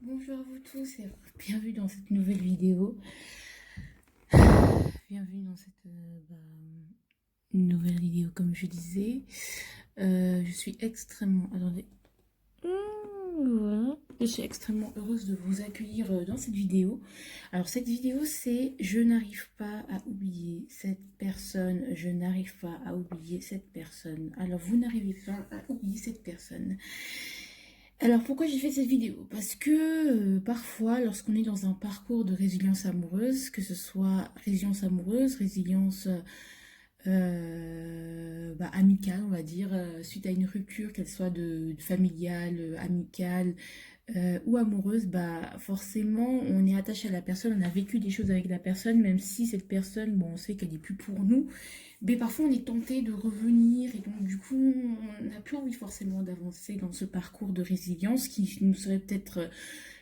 Bonjour à vous tous et bienvenue dans cette nouvelle vidéo. Bienvenue dans cette nouvelle vidéo comme je disais. Je suis extrêmement... Attendez. Voilà. Je suis extrêmement heureuse de vous accueillir dans cette vidéo. Alors cette vidéo c'est je n'arrive pas à oublier cette personne. Je n'arrive pas à oublier cette personne. Alors vous n'arrivez pas à oublier cette personne. Alors pourquoi j'ai fait cette vidéo? Parce que parfois lorsqu'on est dans un parcours de résilience amoureuse, que ce soit résilience amoureuse, résilience amicale on va dire, suite à une rupture, qu'elle soit de familiale, amicale ou amoureuse, bah forcément on est attaché à la personne, on a vécu des choses avec la personne, même si cette personne, bon on sait qu'elle n'est plus pour nous, mais parfois on est tenté de revenir et donc du coup on n'a plus envie forcément d'avancer dans ce parcours de résilience qui nous serait peut-être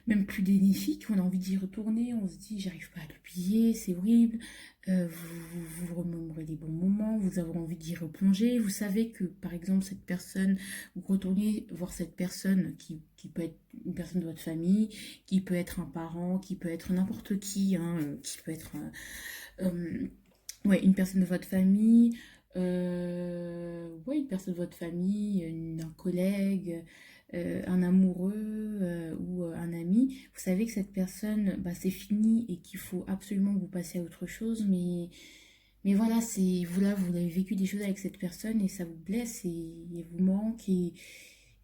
même plus bénéfique. On a envie d'y retourner, on se dit j'arrive pas à l'oublier, c'est horrible. Vous remémorez les bons moments, vous avez envie d'y replonger. Vous savez que par exemple cette personne, vous retournez voir cette personne qui peut être une personne de votre famille, qui peut être un parent, qui peut être n'importe qui, hein, qui peut être ouais, une personne de votre famille, ouais, une personne de votre famille, un collègue, un amoureux ou un ami. Vous savez que cette personne, bah, c'est fini et qu'il faut absolument que vous passiez à autre chose, mais voilà, c'est vous là, vous avez vécu des choses avec cette personne et ça vous blesse et vous manque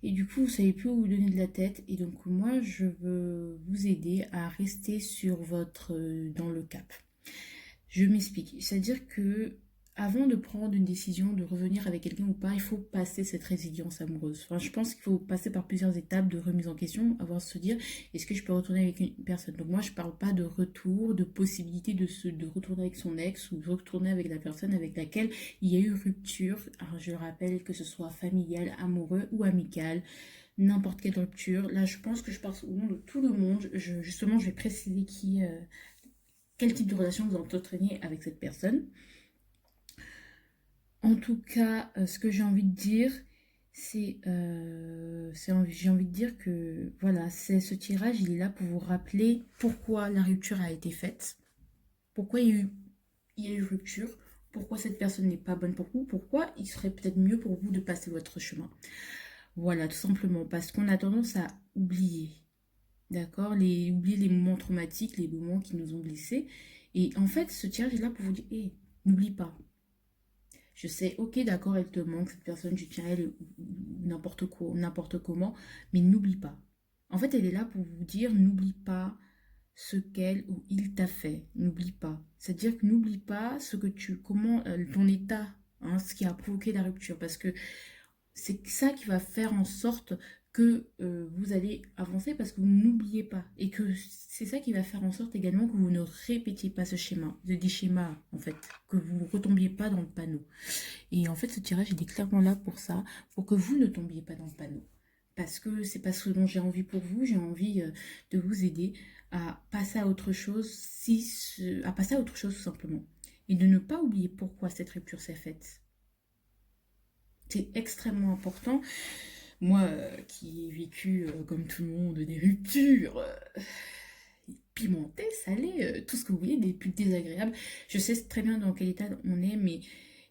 et du coup, vous savez plus où vous donner de la tête. Et donc moi, je veux vous aider à rester sur votre dans le cap. Je m'explique. C'est-à-dire que avant de prendre une décision de revenir avec quelqu'un ou pas, il faut passer cette résilience amoureuse. Enfin, je pense qu'il faut passer par plusieurs étapes de remise en question avant de se dire est-ce que je peux retourner avec une personne. Donc moi, je parle pas de retour, de possibilité de retourner avec son ex ou de retourner avec la personne avec laquelle il y a eu rupture. Alors, je rappelle que ce soit familial, amoureux ou amical. N'importe quelle rupture. Là, je pense que je parle au nom de tout le monde. Justement, je vais préciser quel type de relation vous entretenez avec cette personne. En tout cas, ce que j'ai envie de dire, j'ai envie de dire que voilà, ce tirage, il est là pour vous rappeler pourquoi la rupture a été faite, pourquoi il y a eu rupture, pourquoi cette personne n'est pas bonne pour vous, pourquoi il serait peut-être mieux pour vous de passer votre chemin. Voilà, tout simplement, parce qu'on a tendance à oublier, d'accord, oublier les moments traumatiques, les moments qui nous ont blessés. Et en fait, ce tirage est là pour vous dire, hé, n'oublie pas. Je sais, ok, d'accord, elle te manque, cette personne, tu tiens à elle n'importe quoi, n'importe comment, mais n'oublie pas. En fait, elle est là pour vous dire, n'oublie pas ce qu'elle ou il t'a fait. N'oublie pas. C'est-à-dire que n'oublie pas comment ton état, hein, ce qui a provoqué la rupture. Parce que c'est ça qui va faire en sorte que vous allez avancer parce que vous n'oubliez pas. Et que c'est ça qui va faire en sorte également que vous ne répétiez pas ce schéma, des schémas en fait, que vous ne retombiez pas dans le panneau. Et en fait, ce tirage, il est clairement là pour ça, pour que vous ne tombiez pas dans le panneau. Parce que c'est pas ce dont j'ai envie pour vous, j'ai envie de vous aider à passer à autre chose, à passer à autre chose tout simplement. Et de ne pas oublier pourquoi cette rupture s'est faite. C'est extrêmement important. Moi, qui ai vécu, comme tout le monde, des ruptures pimentées, salées, tout ce que vous voulez, des plus désagréables. Je sais très bien dans quel état on est, mais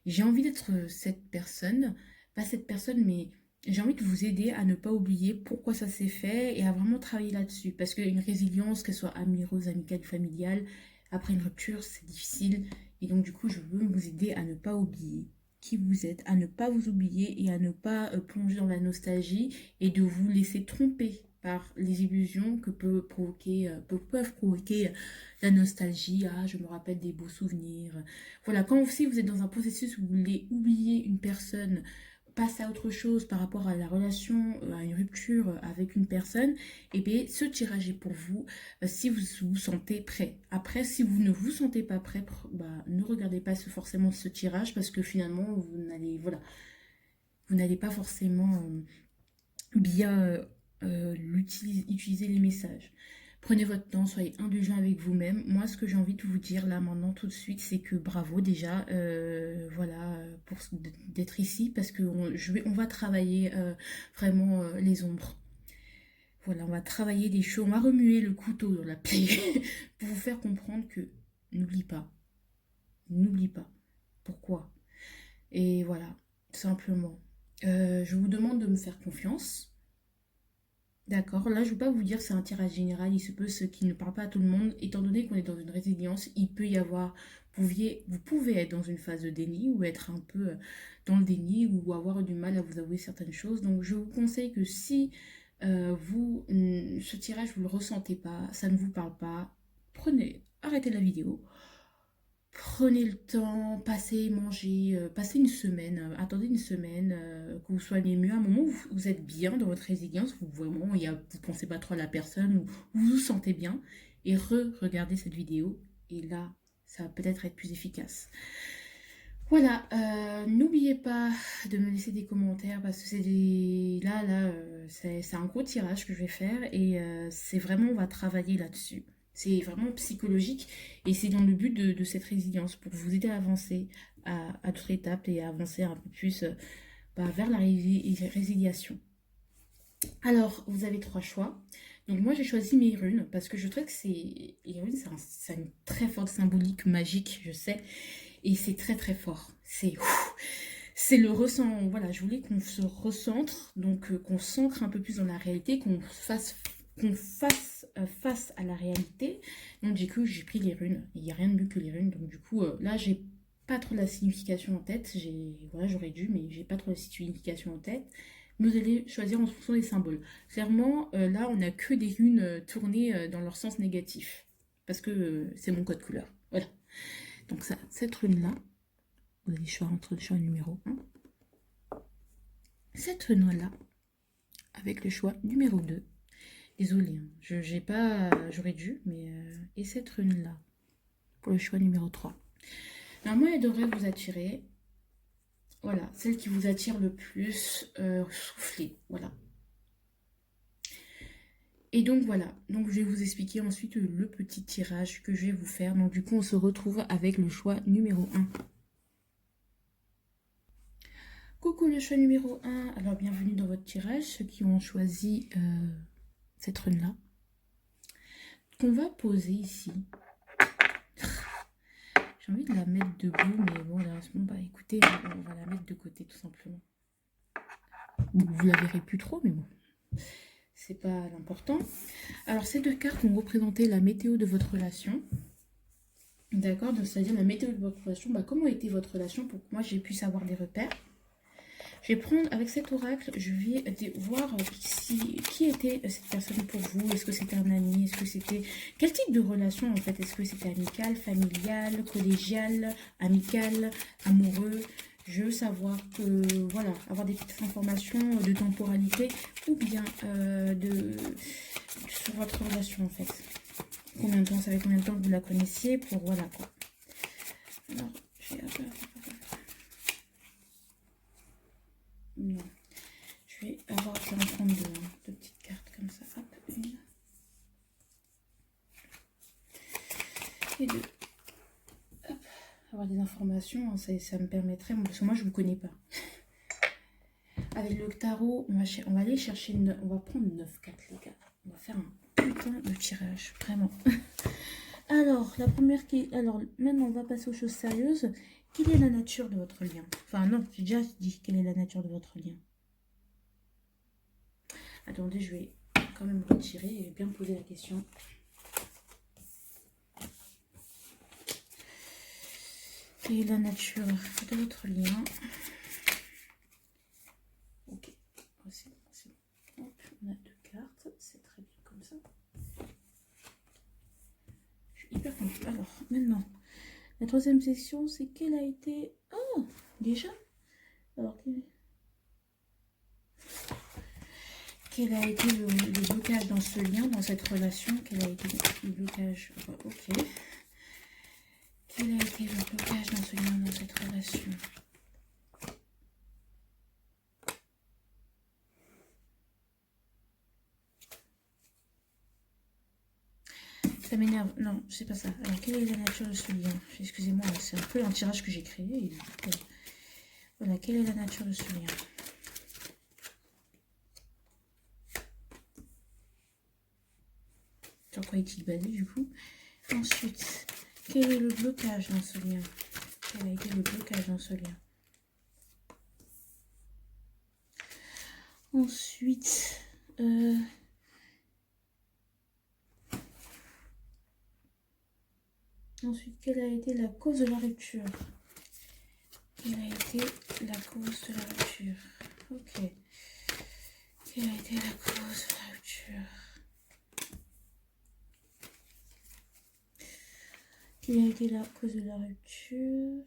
j'ai envie d'être cette personne, pas cette personne, mais j'ai envie de vous aider à ne pas oublier pourquoi ça s'est fait et à vraiment travailler là-dessus. Parce qu'une résilience, qu'elle soit amoureuse, amicale, familiale, après une rupture, c'est difficile. Et donc, du coup, je veux vous aider à ne pas oublier qui vous êtes, à ne pas vous oublier et à ne pas plonger dans la nostalgie et de vous laisser tromper par les illusions que peuvent provoquer la nostalgie. Ah, je me rappelle des beaux souvenirs. Voilà, quand aussi vous êtes dans un processus où vous voulez oublier une personne, passer à autre chose par rapport à la relation, à une rupture avec une personne, et bien ce tirage est pour vous si vous vous sentez prêt. Après, si vous ne vous sentez pas prêt, bah, ne regardez pas forcément ce tirage parce que finalement, vous n'allez pas forcément bien utiliser les messages. Prenez votre temps, soyez indulgent avec vous-même. Moi, ce que j'ai envie de vous dire là maintenant tout de suite, c'est que bravo déjà, voilà, d'être ici parce qu'on va travailler vraiment les ombres. voilà, on va travailler des choses, on va remuer le couteau dans la plaie pour vous faire comprendre que n'oublie pas, n'oublie pas. Pourquoi? Et voilà, simplement. Je vous demande de me faire confiance. D'accord, là je ne veux pas vous dire que c'est un tirage général, il se peut ce qui ne parle pas à tout le monde, étant donné qu'on est dans une résilience, il peut y avoir, vous pouvez être dans une phase de déni ou être un peu dans le déni ou avoir du mal à vous avouer certaines choses. Donc je vous conseille que si ce tirage vous ne le ressentez pas, ça ne vous parle pas, arrêtez la vidéo. Prenez le temps, passez, mangez, passez une semaine, attendez une semaine, que vous soyez mieux. À un moment où vous êtes bien dans votre résilience, vous vraiment, vous ne pensez pas trop à la personne, ou vous vous sentez bien, et regardez cette vidéo, et là, ça va peut-être être plus efficace. Voilà, n'oubliez pas de me laisser des commentaires, parce que c'est des... c'est un gros tirage que je vais faire, et c'est vraiment, on va travailler là-dessus. C'est vraiment psychologique et c'est dans le but de cette résilience pour vous aider à avancer à d'autres étapes et à avancer un peu plus vers la résiliation. Alors, vous avez 3 choix. Donc moi, j'ai choisi mes runes parce que je trouve que les runes, c'est une très forte symbolique magique, je sais. Et c'est très très fort. C'est le ressent. Voilà, je voulais qu'on se recentre, donc qu'on s'ancre un peu plus dans la réalité, qu'on fasse face à la réalité. Donc j'ai pris les runes. Il n'y a rien de mieux que les runes. Donc du coup, là, j'ai pas trop la signification en tête. Voilà, j'aurais dû, mais j'ai pas trop la signification en tête. Vous allez choisir en fonction des symboles. Clairement, là, on n'a que des runes tournées dans leur sens négatif. Parce que c'est mon code couleur. Voilà. Donc ça, cette rune-là, vous allez choisir entre le choix numéro 1. Cette rune-là, avec le choix numéro 2. Désolée, hein. J'aurais dû, mais... et cette rune-là, pour le choix numéro 3. Normalement, elle devrait vous attirer. Voilà, celle qui vous attire le plus, soufflez, voilà. Et donc voilà, donc je vais vous expliquer ensuite le petit tirage que je vais vous faire. Donc du coup, on se retrouve avec le choix numéro 1. Coucou le choix numéro 1, alors bienvenue dans votre tirage, ceux qui ont choisi cette rune-là. Qu'on va poser ici. J'ai envie de la mettre debout, mais bon, là, bah écoutez, on va la mettre de côté tout simplement. Vous la verrez plus trop, mais bon, c'est pas l'important. Alors, ces 2 cartes vont représenter la météo de votre relation. D'accord, c'est-à-dire la météo de votre relation. Bah, comment était votre relation pour que moi j'ai pu savoir des repères. Je vais prendre, avec cet oracle, je vais voir qui était cette personne pour vous. Est-ce que c'était un ami? Est-ce que c'était... Quel type de relation, en fait? Est-ce que c'était amical, familial, collégial, amical, amoureux? Je veux savoir que, voilà, avoir des petites informations de temporalité ou bien sur votre relation, en fait. Combien de temps, ça fait combien de temps que vous la connaissiez pour, voilà, quoi. Alors, je vais... Non. Je vais en prendre deux petites cartes comme ça. Hop, une. Et deux. Hop. Avoir des informations, ça me permettrait, parce que moi je ne vous connais pas. Avec le tarot, on va aller chercher, on va prendre 9 cartes les gars. On va faire un putain de tirage, vraiment. Alors, la première qui... Alors, maintenant on va passer aux choses sérieuses. Quelle est la nature de votre lien? Enfin non, j'ai déjà dit quelle est la nature de votre lien. Attendez, je vais quand même retirer et bien poser la question. Quelle est la nature de votre lien? Ok, c'est bon. Hop, on a 2 cartes, c'est très bien comme ça. Je suis hyper contente. Alors, maintenant, la 3e section, c'est quelle a été... Oh, déjà? Alors, quel a été le blocage dans ce lien, dans cette relation? Quel a été le blocage? Ok. Quel a été le blocage dans ce lien, dans cette relation? Ça m'énerve. Non, c'est pas ça. Alors, quelle est la nature de ce lien? Excusez-moi, c'est un peu un tirage que j'ai créé. Et... Voilà, quelle est la nature de ce lien? sur quoi est-il basé du coup? Ensuite, quel est le blocage dans ce lien? Quel a été le blocage dans ce lien? Ensuite, quelle a été la cause de la rupture? Quelle a été la cause de la rupture? Ok. Quelle a été la cause de la rupture? Quelle a été la cause de la rupture?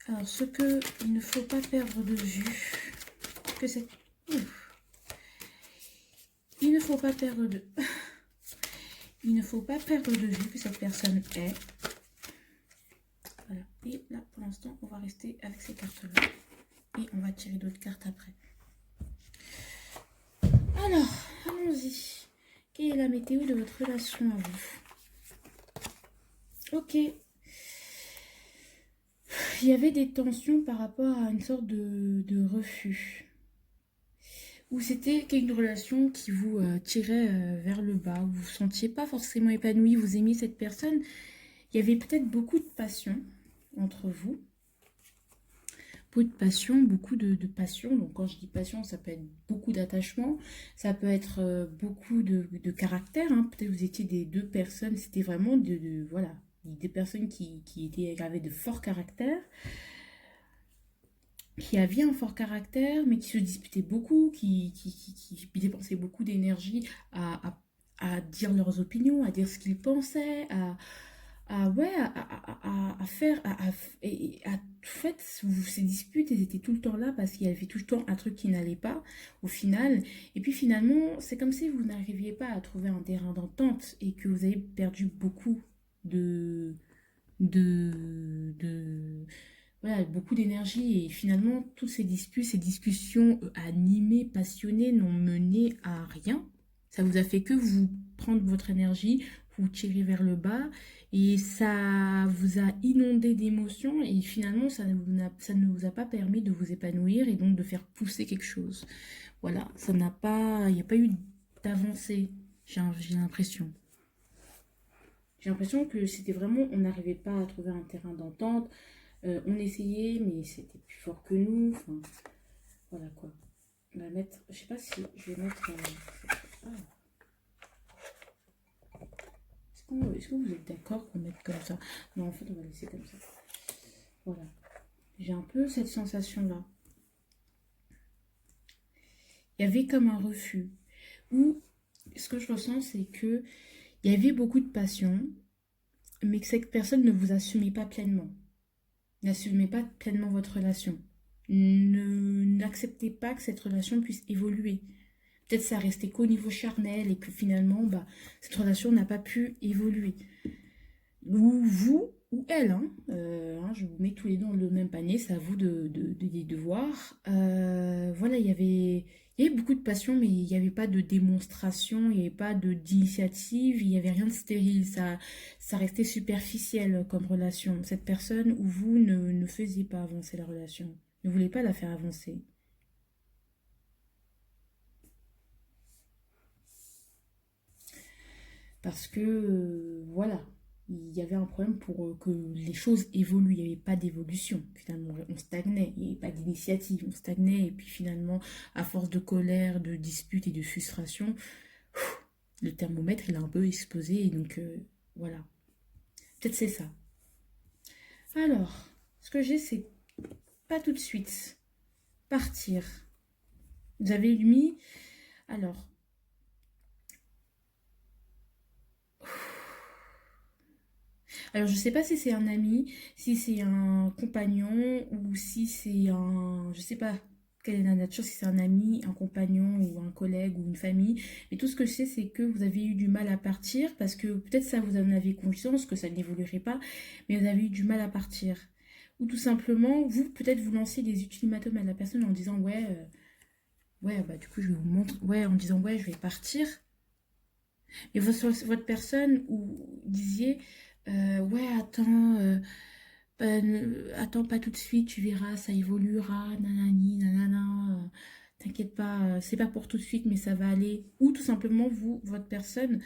Alors, ce que il ne faut pas perdre de vue, que cette... Il ne faut pas perdre de... Il ne faut pas perdre de vue que cette personne est. Voilà. Et là, pour l'instant, on va rester avec ces cartes-là. Et on va tirer d'autres cartes après. Alors, allons-y. Quelle est la météo de votre relation à vous? Ok. Il y avait des tensions par rapport à une sorte de refus. Ou c'était une relation qui vous tirait vers le bas, où vous vous sentiez pas forcément épanoui, vous aimiez cette personne. Il y avait peut-être beaucoup de passion entre vous. Beaucoup de passion, beaucoup de passion. Donc quand je dis passion, ça peut être beaucoup d'attachement, ça peut être beaucoup de caractère. Hein. Peut-être vous étiez des deux personnes, c'était vraiment voilà, des personnes qui avaient de forts caractères, qui avaient un fort caractère, mais qui se disputaient beaucoup, qui dépensaient beaucoup d'énergie à dire leurs opinions, à dire ce qu'ils pensaient, ouais, à faire, en fait, ces disputes, elles étaient tout le temps là parce qu'il y avait tout le temps un truc qui n'allait pas au final. Et puis finalement, c'est comme si vous n'arriviez pas à trouver un terrain d'entente et que vous avez perdu beaucoup de, de, voilà, beaucoup d'énergie. Et finalement, toutes ces disputes, ces discussions animées, passionnées n'ont mené à rien. Ça vous a fait que vous prendre votre énergie, vous tirer vers le bas et ça vous a inondé d'émotions et finalement ça ne vous a pas permis de vous épanouir et donc de faire pousser quelque chose. Voilà, ça n'a pas, il n'y a pas eu d'avancée, j'ai l'impression. J'ai l'impression que c'était vraiment, on n'arrivait pas à trouver un terrain d'entente. On essayait, mais c'était plus fort que nous. Enfin, voilà quoi. On va mettre, je sais pas si je vais mettre. Ah. Est-ce que vous êtes d'accord qu'on mette comme ça? Non, en fait, on va laisser comme ça. Voilà. J'ai un peu cette sensation-là. Il y avait comme un refus. Ou ce que je ressens, c'est que il y avait beaucoup de passion, mais que cette personne ne vous assumait pas pleinement. N'assumez pas pleinement votre relation. N'acceptez pas que cette relation puisse évoluer. Peut-être ça restait qu'au niveau charnel et que finalement, bah, cette relation n'a pas pu évoluer. Ou vous, ou elle, je vous mets tous les deux dans le même panier, c'est à vous de voir. Voilà, il y avait beaucoup de passion, mais il n'y avait pas de démonstration, il n'y avait pas d'initiative, il n'y avait rien de stérile, ça restait superficiel comme relation. Cette personne ou vous ne faisiez pas avancer la relation, ne voulez pas la faire avancer. Parce que, voilà, il y avait un problème pour que les choses évoluent. Il n'y avait pas d'évolution, finalement. On stagnait, il n'y avait pas d'initiative, on stagnait. Et puis finalement, à force de colère, de disputes et de frustration, le thermomètre, il a un peu explosé. Et donc, voilà. Peut-être c'est ça. Alors, ce que j'ai, c'est pas tout de suite. Partir. Vous avez mis... Alors, Alors, je sais pas si c'est un ami, si c'est un compagnon ou si c'est un... Je sais pas quelle est la nature, si c'est un ami, un compagnon ou un collègue ou une famille. Mais tout ce que je sais, c'est que vous avez eu du mal à partir parce que peut-être ça vous en avez conscience que ça n'évoluerait pas, mais vous avez eu du mal à partir. Ou tout simplement, vous, peut-être vous lancez des ultimatums à la personne en disant ouais, ouais, bah du coup je vais vous montrer, ouais, en disant ouais, je vais partir. Et votre personne, ou disiez, ouais, attends, attends pas tout de suite, tu verras, ça évoluera, nanani, nanana. t'inquiète pas, c'est pas pour tout de suite, mais ça va aller. Ou tout simplement, vous, votre personne,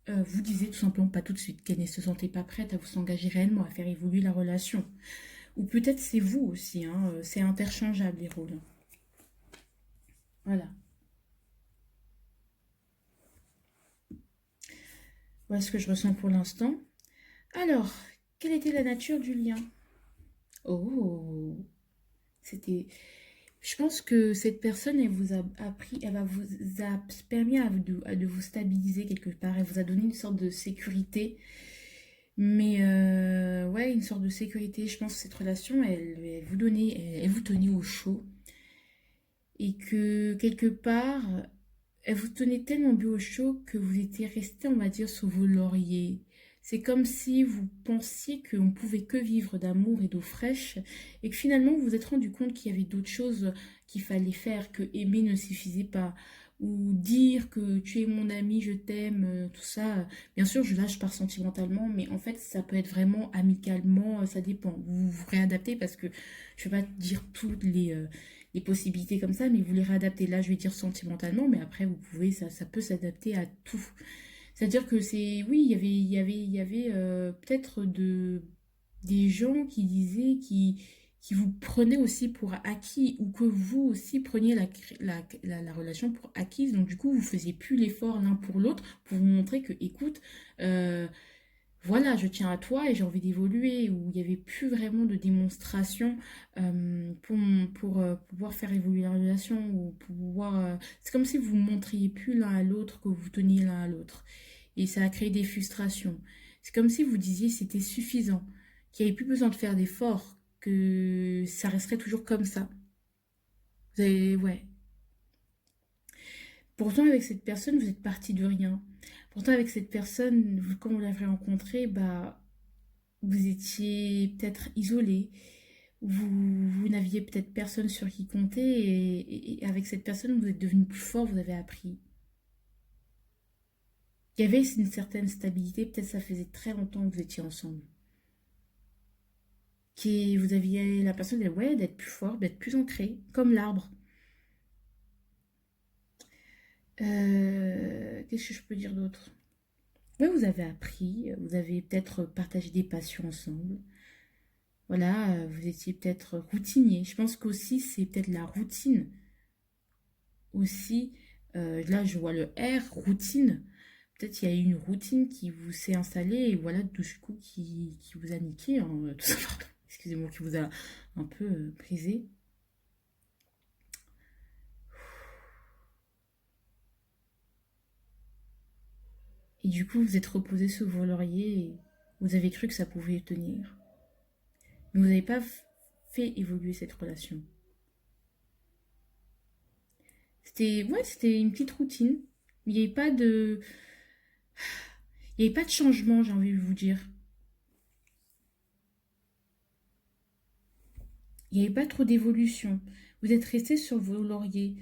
vous disiez tout simplement pas tout de suite, qu'elle ne se sentait pas prête à vous engager réellement, à faire évoluer la relation. Ou peut-être c'est vous aussi, hein, c'est interchangeable les rôles. Voilà. Voilà ce que je ressens pour l'instant. Alors, quelle était la nature du lien? Oh, c'était. Je pense que cette personne, elle vous a appris, elle va vous a permis de vous stabiliser quelque part. Elle vous a donné une sorte de sécurité. Mais ouais, une sorte de sécurité. Je pense que cette relation, elle vous donnait, elle vous tenait au chaud. Et que quelque part, elle vous tenait tellement bien au chaud que vous étiez resté, on va dire, sur vos lauriers. C'est comme si vous pensiez qu'on ne pouvait que vivre d'amour et d'eau fraîche et que finalement vous vous êtes rendu compte qu'il y avait d'autres choses qu'il fallait faire, que aimer ne suffisait pas. Ou dire que tu es mon ami, je t'aime, tout ça. Bien sûr, là, je pars sentimentalement, mais en fait, ça peut être vraiment amicalement, ça dépend. Vous vous réadaptez parce que je ne vais pas dire toutes les possibilités comme ça, mais vous les réadaptez. Là, je vais dire sentimentalement, mais après, vous pouvez, ça peut s'adapter à tout. C'est-à-dire que c'est, oui, il y avait peut-être des gens qui disaient, qui vous prenaient aussi pour acquis, ou que vous aussi preniez la relation pour acquise. Donc, du coup, vous faisiez plus l'effort l'un pour l'autre pour vous montrer que, écoute, euh, voilà, je tiens à toi et j'ai envie d'évoluer, où il n'y avait plus vraiment de démonstration pour pouvoir faire évoluer la relation, ou pour pouvoir... c'est comme si vous ne montriez plus l'un à l'autre que vous teniez l'un à l'autre. Et ça a créé des frustrations. C'est comme si vous disiez c'était suffisant, qu'il n'y avait plus besoin de faire d'efforts, que ça resterait toujours comme ça. Vous avez, ouais. Pourtant, avec cette personne, vous êtes parti de rien. Pourtant, avec cette personne, quand vous l'avez rencontrée, bah, vous étiez peut-être isolé, vous n'aviez peut-être personne sur qui compter, et avec cette personne, vous êtes devenu plus fort, vous avez appris. Il y avait une certaine stabilité, peut-être ça faisait très longtemps que vous étiez ensemble. Vous aviez l'impression d'être ouais, d'être plus fort, d'être plus ancré, comme l'arbre. Qu'est-ce que je peux dire d'autre? Ouais, vous avez appris, vous avez peut-être partagé des passions ensemble. Voilà, vous étiez peut-être routinier. Je pense qu'aussi, c'est peut-être la routine. Aussi, là, je vois le R, routine. Peut-être il y a eu une routine qui vous s'est installée et voilà, du coup, qui vous a niqué, hein, tout simplement. Excusez-moi, qui vous a un peu brisé. Et du coup, vous êtes reposé sur vos lauriers et vous avez cru que ça pouvait tenir. Mais vous n'avez pas fait évoluer cette relation. C'était ouais, c'était une petite routine. Il n'y avait pas de il n'y avait pas de changement, j'ai envie de vous dire. Il n'y avait pas trop d'évolution. Vous êtes resté sur vos lauriers.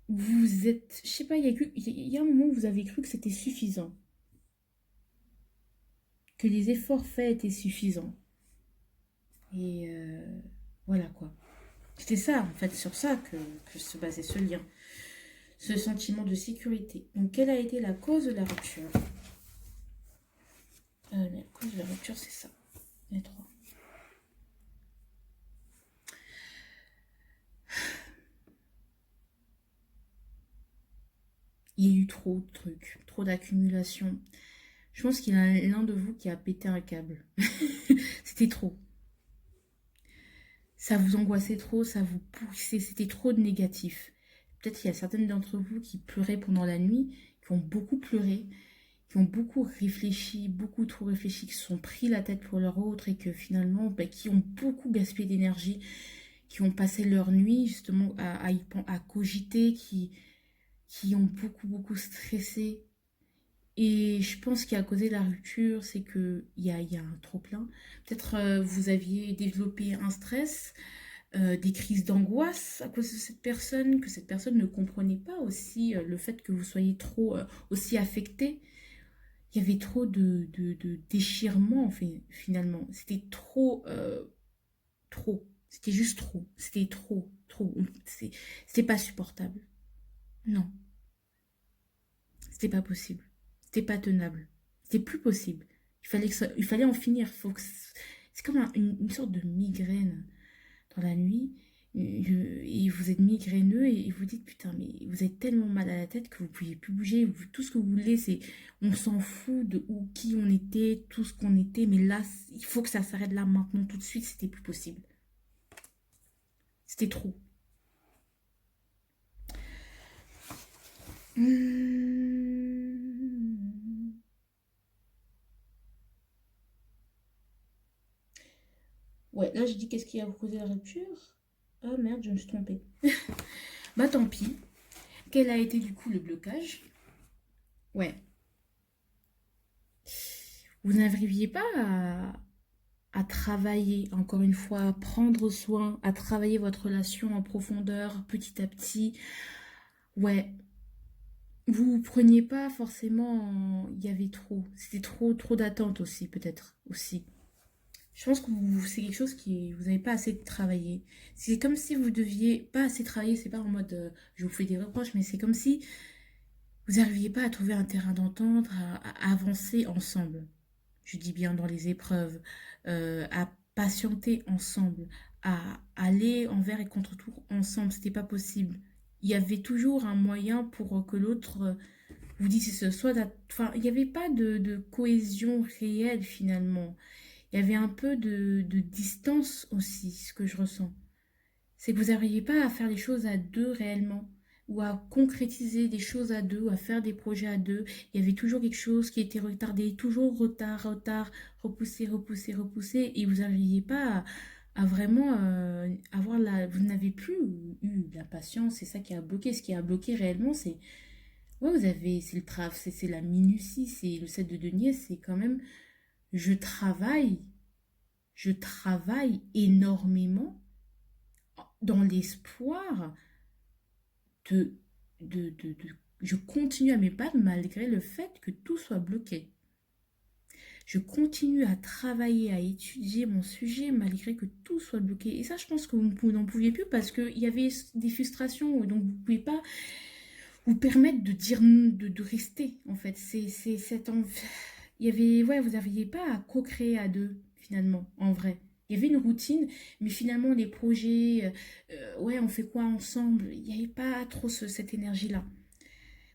Vous êtes, je sais pas, il y a un moment où vous avez cru que c'était suffisant, que les efforts faits étaient suffisants. Et voilà quoi. C'était ça, en fait, sur ça que se basait ce lien, ce sentiment de sécurité. Donc, quelle a été la cause de la rupture? La cause de la rupture, c'est ça, les trois. Il y a eu trop de trucs, trop d'accumulation. Je pense qu'il y en a l'un de vous qui a pété un câble. C'était trop. Ça vous angoissait trop, ça vous poussait, c'était trop de négatif. Peut-être qu'il y a certaines d'entre vous qui pleuraient pendant la nuit, qui ont beaucoup pleuré, qui ont beaucoup réfléchi, beaucoup trop réfléchi, qui se sont pris la tête pour leur autre et que finalement, bah, qui ont beaucoup gaspillé d'énergie, qui ont passé leur nuit justement à cogiter, qui ont beaucoup, beaucoup stressé. Et je pense qu'il a causé la rupture, c'est qu'il y a un trop-plein. Peut-être vous aviez développé un stress, des crises d'angoisse à cause de cette personne, que cette personne ne comprenait pas aussi le fait que vous soyez trop aussi affecté. Il y avait trop de déchirement, en fait, finalement. C'était trop, trop. C'était juste trop. C'était trop. trop. C'était pas supportable. Non, c'était pas possible. C'était pas tenable. C'était plus possible. Il fallait en finir. C'est comme une sorte de migraine dans la nuit. Et vous êtes migraineux et vous dites putain mais vous êtes tellement mal à la tête que vous ne pouvez plus bouger. Tout ce que vous voulez c'est on s'en fout de où qui on était, tout ce qu'on était. Mais là il faut que ça s'arrête là maintenant tout de suite. C'était plus possible. C'était trop. Hum. Ouais, là je dis qu'est-ce qui a causé la rupture? Ah merde, je me suis trompée. Bah tant pis. Quel a été du coup le blocage? Ouais. Vous n'arriviez pas à travailler, encore une fois, à prendre soin, à travailler votre relation en profondeur, petit à petit. Ouais. Vous preniez pas forcément. Il y avait trop. C'était trop d'attentes aussi, peut-être. Aussi. Je pense que c'est quelque chose qui vous n'avez pas assez travaillé. C'est comme si vous deviez pas assez travailler. C'est pas en mode je vous fais des reproches, mais c'est comme si vous n'arriviez pas à trouver un terrain d'entente, à avancer ensemble. Je dis bien dans les épreuves, à patienter ensemble, à aller envers et contre tout ensemble. C'était pas possible. Il y avait toujours un moyen pour que l'autre vous dise ce soit. Enfin, il n'y avait pas de cohésion réelle finalement. Il y avait un peu de distance aussi, ce que je ressens. C'est que vous n'arriviez pas à faire les choses à deux réellement, ou à concrétiser des choses à deux, ou à faire des projets à deux. Il y avait toujours quelque chose qui était retardé, toujours retard, repoussé, et vous n'arriviez pas à vraiment avoir la... Vous n'avez plus eu la patience, c'est ça qui a bloqué. Ce qui a bloqué réellement, c'est... Ouais, vous avez... C'est le travail, c'est la minutie, c'est le set de denier, c'est quand même... Je travaille, je travaille énormément dans l'espoir de, je continue à mes pas malgré le fait que tout soit bloqué. Je continue à travailler, à étudier mon sujet malgré que tout soit bloqué. Et ça, je pense que vous n'en pouviez plus parce qu'il y avait des frustrations. Donc, vous ne pouvez pas vous permettre de dire, de rester, en fait. C'est cette il y avait, ouais, vous n'arriviez pas à co-créer à deux, finalement, en vrai. Il y avait une routine, mais finalement, les projets, ouais, on fait quoi ensemble? Il n'y avait pas trop cette énergie-là.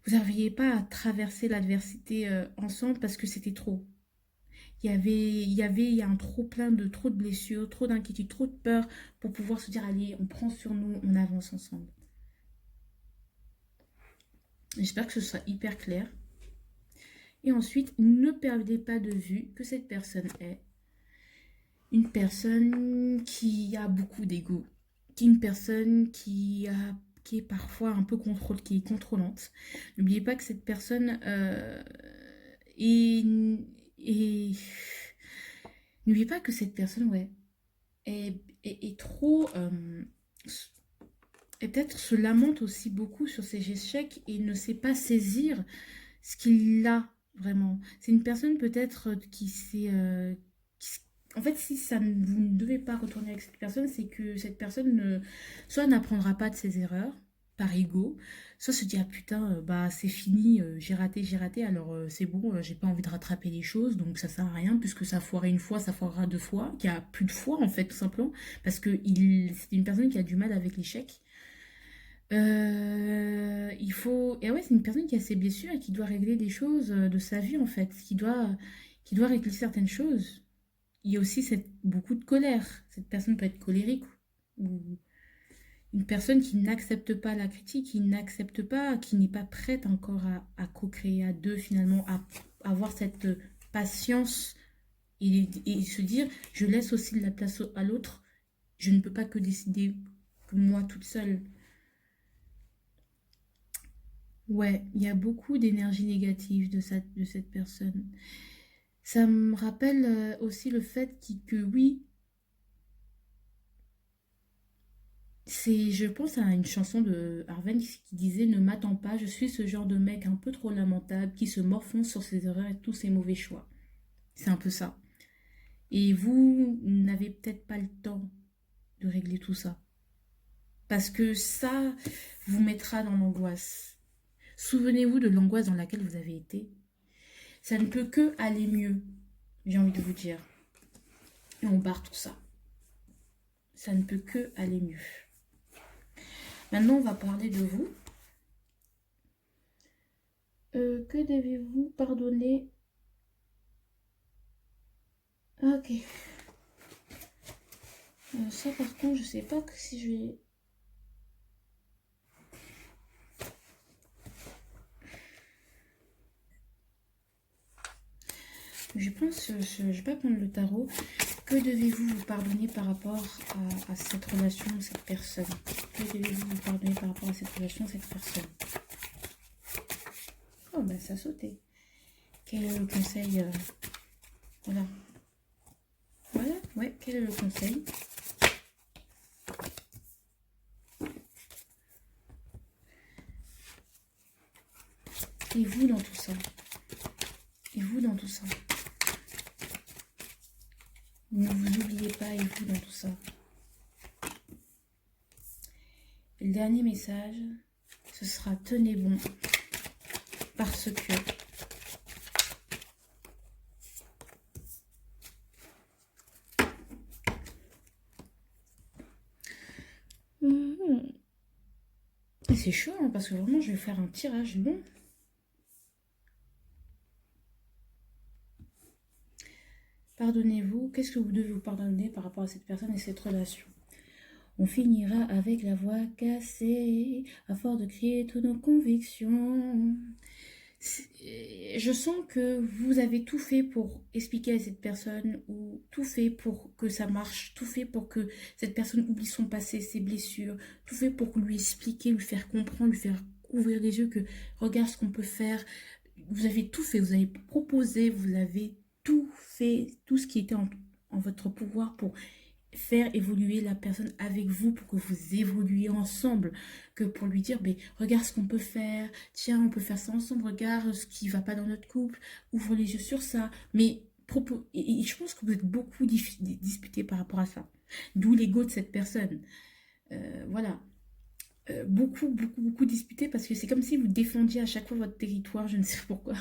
Vous n'arriviez pas à traverser l'adversité ensemble parce que c'était trop. Il y a un trop plein de trop de blessures, trop d'inquiétudes, trop de peur pour pouvoir se dire, allez, on prend sur nous, on avance ensemble. J'espère que ce sera hyper clair. Et ensuite, ne perdez pas de vue que cette personne est une personne qui a beaucoup d'ego, qui est une personne qui est parfois un peu qui est contrôlante. N'oubliez pas que cette personne est, est- n'oubliez pas que cette personne, ouais, est trop et peut-être se lamente aussi beaucoup sur ses échecs et ne sait pas saisir ce qu'il a vraiment. C'est une personne peut-être qui s'est... en fait, si vous ne devez pas retourner avec cette personne, c'est que cette personne soit n'apprendra pas de ses erreurs par ego, soit se dit ah putain bah c'est fini, j'ai raté, alors c'est bon, j'ai pas envie de rattraper les choses, donc ça sert à rien puisque ça a foiré une fois, ça foirera deux fois, qui a plus de foi en fait tout simplement parce que c'est une personne qui a du mal avec l'échec. Il faut. Et ouais, c'est une personne qui a ses blessures et qui doit régler des choses de sa vie, en fait. Qui doit régler certaines choses. Il y a aussi beaucoup de colère. Cette personne peut être colérique. Ou une personne qui n'accepte pas la critique, qui n'accepte pas, qui n'est pas prête encore à co-créer à deux, finalement, à avoir cette patience et se dire, je laisse aussi de la place à l'autre. Je ne peux pas que décider que moi toute seule. Ouais, il y a beaucoup d'énergie négative de cette personne. Ça me rappelle aussi le fait que oui, je pense à une chanson de Arven qui disait ne m'attends pas, je suis ce genre de mec un peu trop lamentable qui se morfond sur ses erreurs et tous ses mauvais choix. C'est un peu ça. Et vous n'avez peut-être pas le temps de régler tout ça. Parce que ça vous mettra dans l'angoisse. Souvenez-vous de l'angoisse dans laquelle vous avez été. Ça ne peut que aller mieux, j'ai envie de vous dire. Et on barre tout ça. Ça ne peut que aller mieux. Maintenant, on va parler de vous. Que devez-vous pardonner? Ok. Ça, par contre, je sais pas que si je vais... Je pense, je vais pas prendre le tarot. Que devez-vous vous pardonner par rapport à cette relation, cette personne? Que devez-vous vous pardonner par rapport à cette relation, cette personne? Oh, ben ça a sauté. Quel est le conseil Voilà. Voilà, ouais, quel est le conseil? Et vous dans tout ça? Et vous dans tout ça? Ne vous oubliez pas, et vous dans tout ça? Le dernier message, ce sera tenez bon, parce que c'est chaud, hein, parce que vraiment, je vais faire un tirage long. Pardonnez-vous. Qu'est-ce que vous devez vous pardonner par rapport à cette personne et cette relation? On finira avec la voix cassée, à force de crier toutes nos convictions. Je sens que vous avez tout fait pour expliquer à cette personne, ou tout fait pour que ça marche, tout fait pour que cette personne oublie son passé, ses blessures, tout fait pour lui expliquer, lui faire comprendre, lui faire ouvrir les yeux que regarde ce qu'on peut faire. Vous avez tout fait, vous avez proposé, vous avez tout fait, tout ce qui était en votre pouvoir pour faire évoluer la personne avec vous, pour que vous évoluiez ensemble, que pour lui dire, mais regarde ce qu'on peut faire, tiens, on peut faire ça ensemble, regarde ce qui va pas dans notre couple, ouvre les yeux sur ça. Mais et je pense que vous êtes beaucoup disputés par rapport à ça. D'où l'ego de cette personne. Voilà. Beaucoup disputé, parce que c'est comme si vous défendiez à chaque fois votre territoire, je ne sais pourquoi.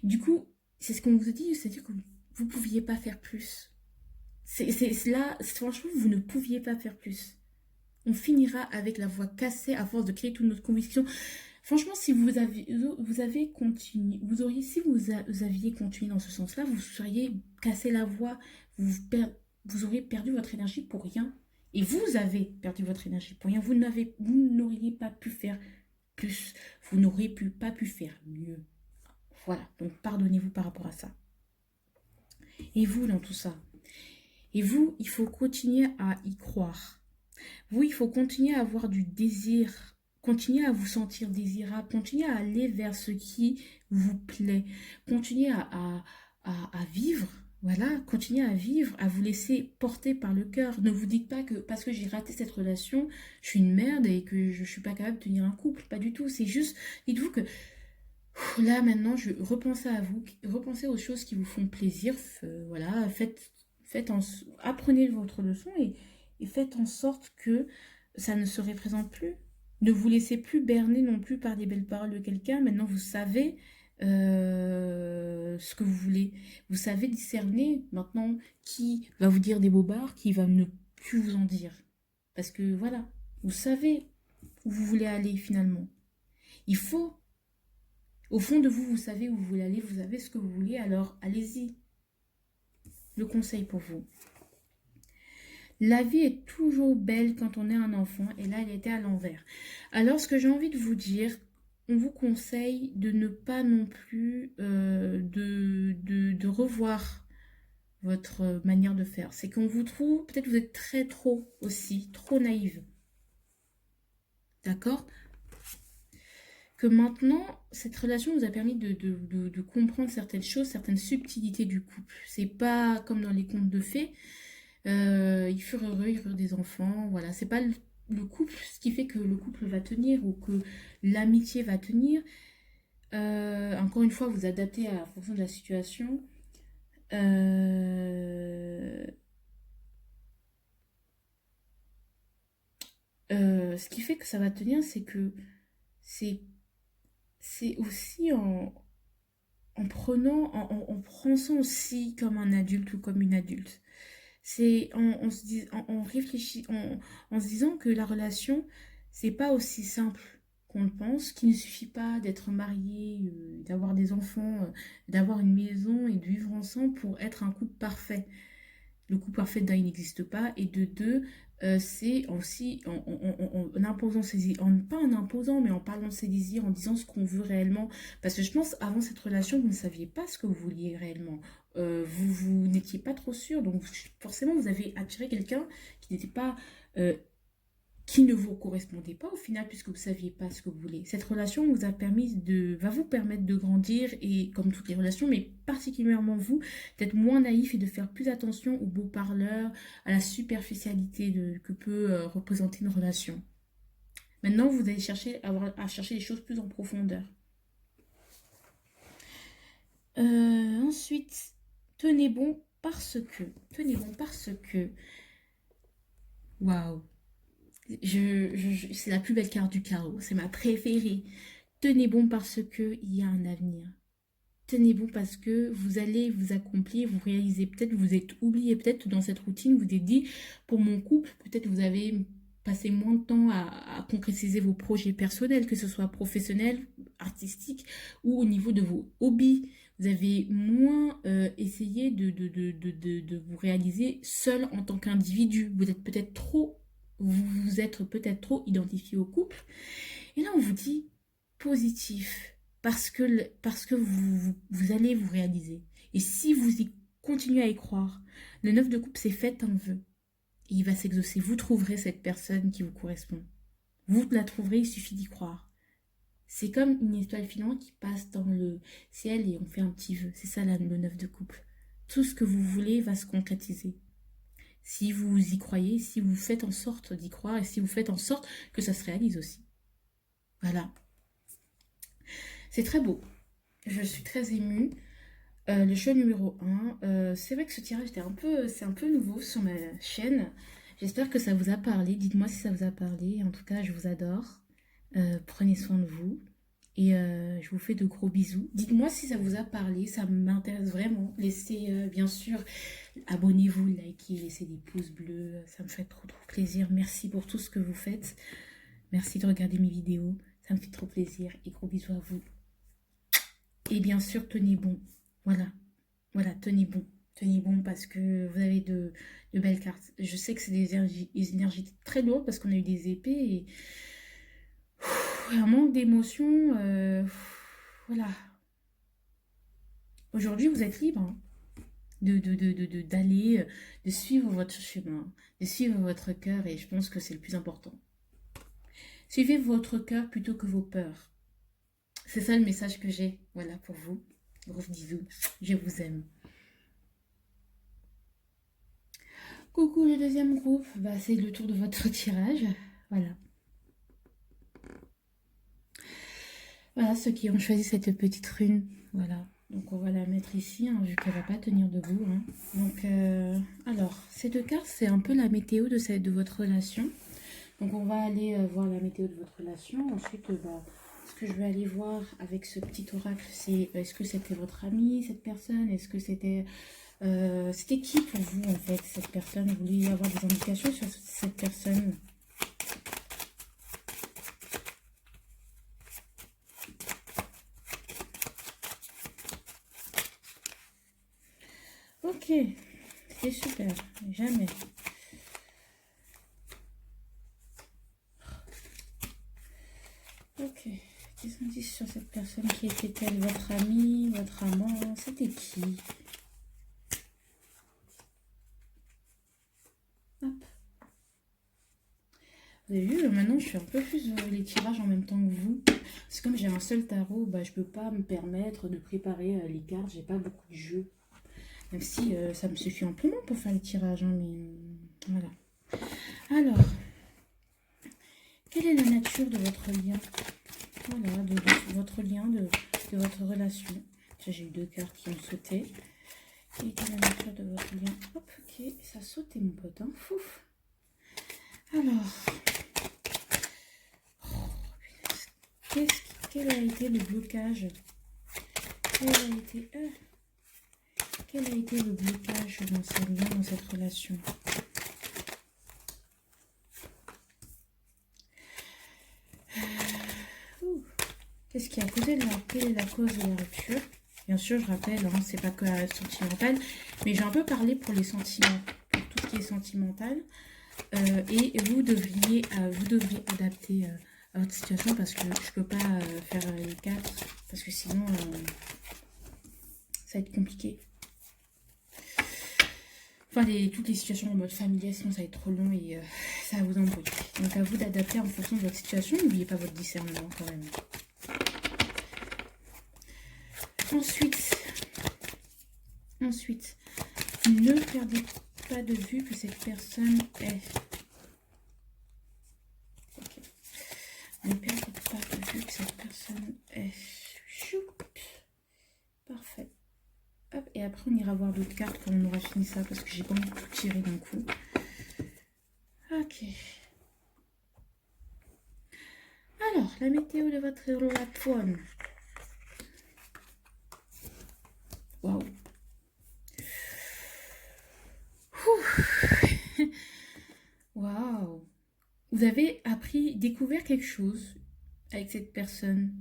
Du coup, c'est ce qu'on vous a dit, c'est-à-dire que vous ne pouviez pas faire plus. Là, franchement, vous ne pouviez pas faire plus. On finira avec la voix cassée à force de créer toute notre conviction. Franchement, si vous avez continué, si vous aviez continué dans ce sens-là, vous seriez cassé la voix, vous auriez perdu votre énergie pour rien. Et vous avez perdu votre énergie pour rien. Vous n'auriez pas pu faire plus. Vous n'auriez pas pu faire mieux. Voilà. Donc, pardonnez-vous par rapport à ça. Et vous, dans tout ça? Et vous, il faut continuer à y croire. Vous, il faut continuer à avoir du désir, continuer à vous sentir désirable, continuer à aller vers ce qui vous plaît, continuer à vivre, voilà, continuer à vivre, à vous laisser porter par le cœur. Ne vous dites pas que parce que j'ai raté cette relation, je suis une merde et que je ne suis pas capable de tenir un couple. Pas du tout, c'est juste, dites-vous que là maintenant, repensez à vous, repensez aux choses qui vous font plaisir, voilà, apprenez votre leçon et faites en sorte que ça ne se représente plus. Ne vous laissez plus berner non plus par des belles paroles de quelqu'un. Maintenant, vous savez ce que vous voulez. Vous savez discerner maintenant qui va vous dire des bobards, qui va ne plus vous en dire. Parce que voilà, vous savez où vous voulez aller finalement. Il faut, au fond de vous, vous savez où vous voulez aller, vous savez ce que vous voulez, alors allez-y. Le conseil pour vous. La vie est toujours belle quand on est un enfant, et là, elle était à l'envers. Alors, ce que j'ai envie de vous dire, on vous conseille de ne pas non plus de revoir votre manière de faire. C'est qu'on vous trouve, peut-être vous êtes trop aussi, trop naïve. D'accord? Que maintenant, cette relation vous a permis de comprendre certaines choses, certaines subtilités du couple. C'est pas comme dans les contes de fées. Ils furent heureux, ils eurent des enfants, voilà. C'est pas le couple, ce qui fait que le couple va tenir ou que l'amitié va tenir. Encore une fois, vous adaptez en fonction de la situation. Euh, Ce qui fait que ça va tenir, c'est que c'est c'est aussi en prenant, en pensant aussi comme un adulte ou comme une adulte. C'est en en se disant que la relation, c'est pas aussi simple qu'on le pense, qu'il ne suffit pas d'être marié, d'avoir des enfants, d'avoir une maison et de vivre ensemble pour être un couple parfait. Le couple parfait, d'un, il n'existe pas. Et de deux, c'est aussi en imposant pas en imposant, mais en parlant de ses désirs, en disant ce qu'on veut réellement. Parce que je pense, avant cette relation, vous ne saviez pas ce que vous vouliez réellement. Vous n'étiez pas trop sûr. Donc, forcément, vous avez attiré quelqu'un qui n'était pas euh, qui ne vous correspondait pas au final puisque vous ne saviez pas ce que vous voulez. Cette relation va vous permettre de grandir et comme toutes les relations, mais particulièrement vous, d'être moins naïf et de faire plus attention aux beaux parleurs, à la superficialité que peut représenter une relation. Maintenant, vous allez à chercher les choses plus en profondeur. Ensuite, tenez bon parce que, waouh, c'est la plus belle carte du carreau, c'est ma préférée. Tenez bon parce que il y a un avenir. Tenez bon parce que vous allez vous accomplir, vous réalisez peut-être, vous êtes oublié peut-être dans cette routine, vous êtes dit, pour mon couple, peut-être vous avez passé moins de temps à concrétiser vos projets personnels, que ce soit professionnel, artistique ou au niveau de vos hobbies. Vous avez moins essayé de vous réaliser seul en tant qu'individu. Vous vous êtes peut-être trop identifié au couple. Et là, on vous dit positif, parce que vous allez vous réaliser. Et si vous y continuez à y croire, le 9 de coupe, c'est fait un vœu. Et il va s'exaucer. Vous trouverez cette personne qui vous correspond. Vous la trouverez, il suffit d'y croire. C'est comme une étoile filante qui passe dans le ciel et on fait un petit vœu. C'est ça le 9 de couple. Tout ce que vous voulez va se concrétiser. Si vous y croyez, si vous faites en sorte d'y croire et si vous faites en sorte que ça se réalise aussi. Voilà. C'est très beau. Je suis très émue. Le choix numéro un. C'est vrai que ce tirage c'est un peu nouveau sur ma chaîne. J'espère que ça vous a parlé. Dites-moi si ça vous a parlé. En tout cas, je vous adore. Prenez soin de vous. Et je vous fais de gros bisous. Dites-moi si ça vous a parlé. Ça m'intéresse vraiment. Laissez, bien sûr, abonnez-vous, likez, laissez des pouces bleus. Ça me fait trop, trop plaisir. Merci pour tout ce que vous faites. Merci de regarder mes vidéos. Ça me fait trop plaisir. Et gros bisous à vous. Et bien sûr, tenez bon. Voilà. Voilà, tenez bon. Tenez bon parce que vous avez de belles cartes. Je sais que c'est des énergies très lourdes parce qu'on a eu des épées et un manque d'émotion. Voilà. Aujourd'hui, vous êtes libre hein, d'aller, de suivre votre chemin, de suivre votre cœur et je pense que c'est le plus important. Suivez votre cœur plutôt que vos peurs. C'est ça le message que j'ai. Voilà pour vous. Gros bisous. Je vous aime. Coucou le deuxième groupe, bah, c'est le tour de votre tirage. Voilà. Voilà ceux qui ont choisi cette petite rune. Voilà. Donc on va la mettre ici, hein, vu qu'elle ne va pas tenir debout. Hein. Donc, alors, ces deux cartes, c'est un peu la météo de votre relation. Donc on va aller voir la météo de votre relation. Ensuite, bah, ce que je vais aller voir avec ce petit oracle, c'est est-ce que c'était votre ami, cette personne? Est-ce que c'était qui pour vous en fait, cette personne? Vous vouliez avoir des indications sur cette personne? Ok, c'est super, jamais. Ok, des indices sur cette personne. Qui était-elle? Votre ami, votre amant? C'était qui? Hop. Vous avez vu, maintenant je fais un peu plus les tirages en même temps que vous. C'est comme j'ai un seul tarot, bah, je peux pas me permettre de préparer les cartes. J'ai pas beaucoup de jeux. Même si ça me suffit amplement pour faire les tirages. Hein, mais voilà. Alors, quelle est la nature de votre lien? Voilà, de votre lien, de votre relation. J'ai eu deux cartes qui ont sauté. Quelle est la nature de votre lien? Hop, ok, ça a sauté mon pote. Hein. Fouf. Alors, Quel a été le blocage? Quel a été, quel a été le blocage dans ce lien, dans cette relation? Qu'est-ce qui a causé quelle est la cause de la rupture? Bien sûr, je rappelle, hein, c'est pas que sentimental, mais j'ai un peu parlé pour les sentiments, pour tout ce qui est sentimental. Et vous devriez adapter à votre situation parce que je peux pas faire les quatre parce que sinon ça va être compliqué. Enfin, toutes les situations en mode familial, sinon ça va être trop long et ça va vous embrouiller. Donc à vous d'adapter en fonction de votre situation. N'oubliez pas votre discernement quand même. Ensuite, ne perdez pas de vue que cette personne est. Okay. Ne perdez pas de vue que cette personne est. Choup. Parfait. Hop, et après on ira voir d'autres cartes quand on aura fini ça parce que j'ai pas envie de tout tirer d'un coup. Ok. Alors, la météo de votre relation. Waouh. Waouh. Vous avez découvert quelque chose avec cette personne.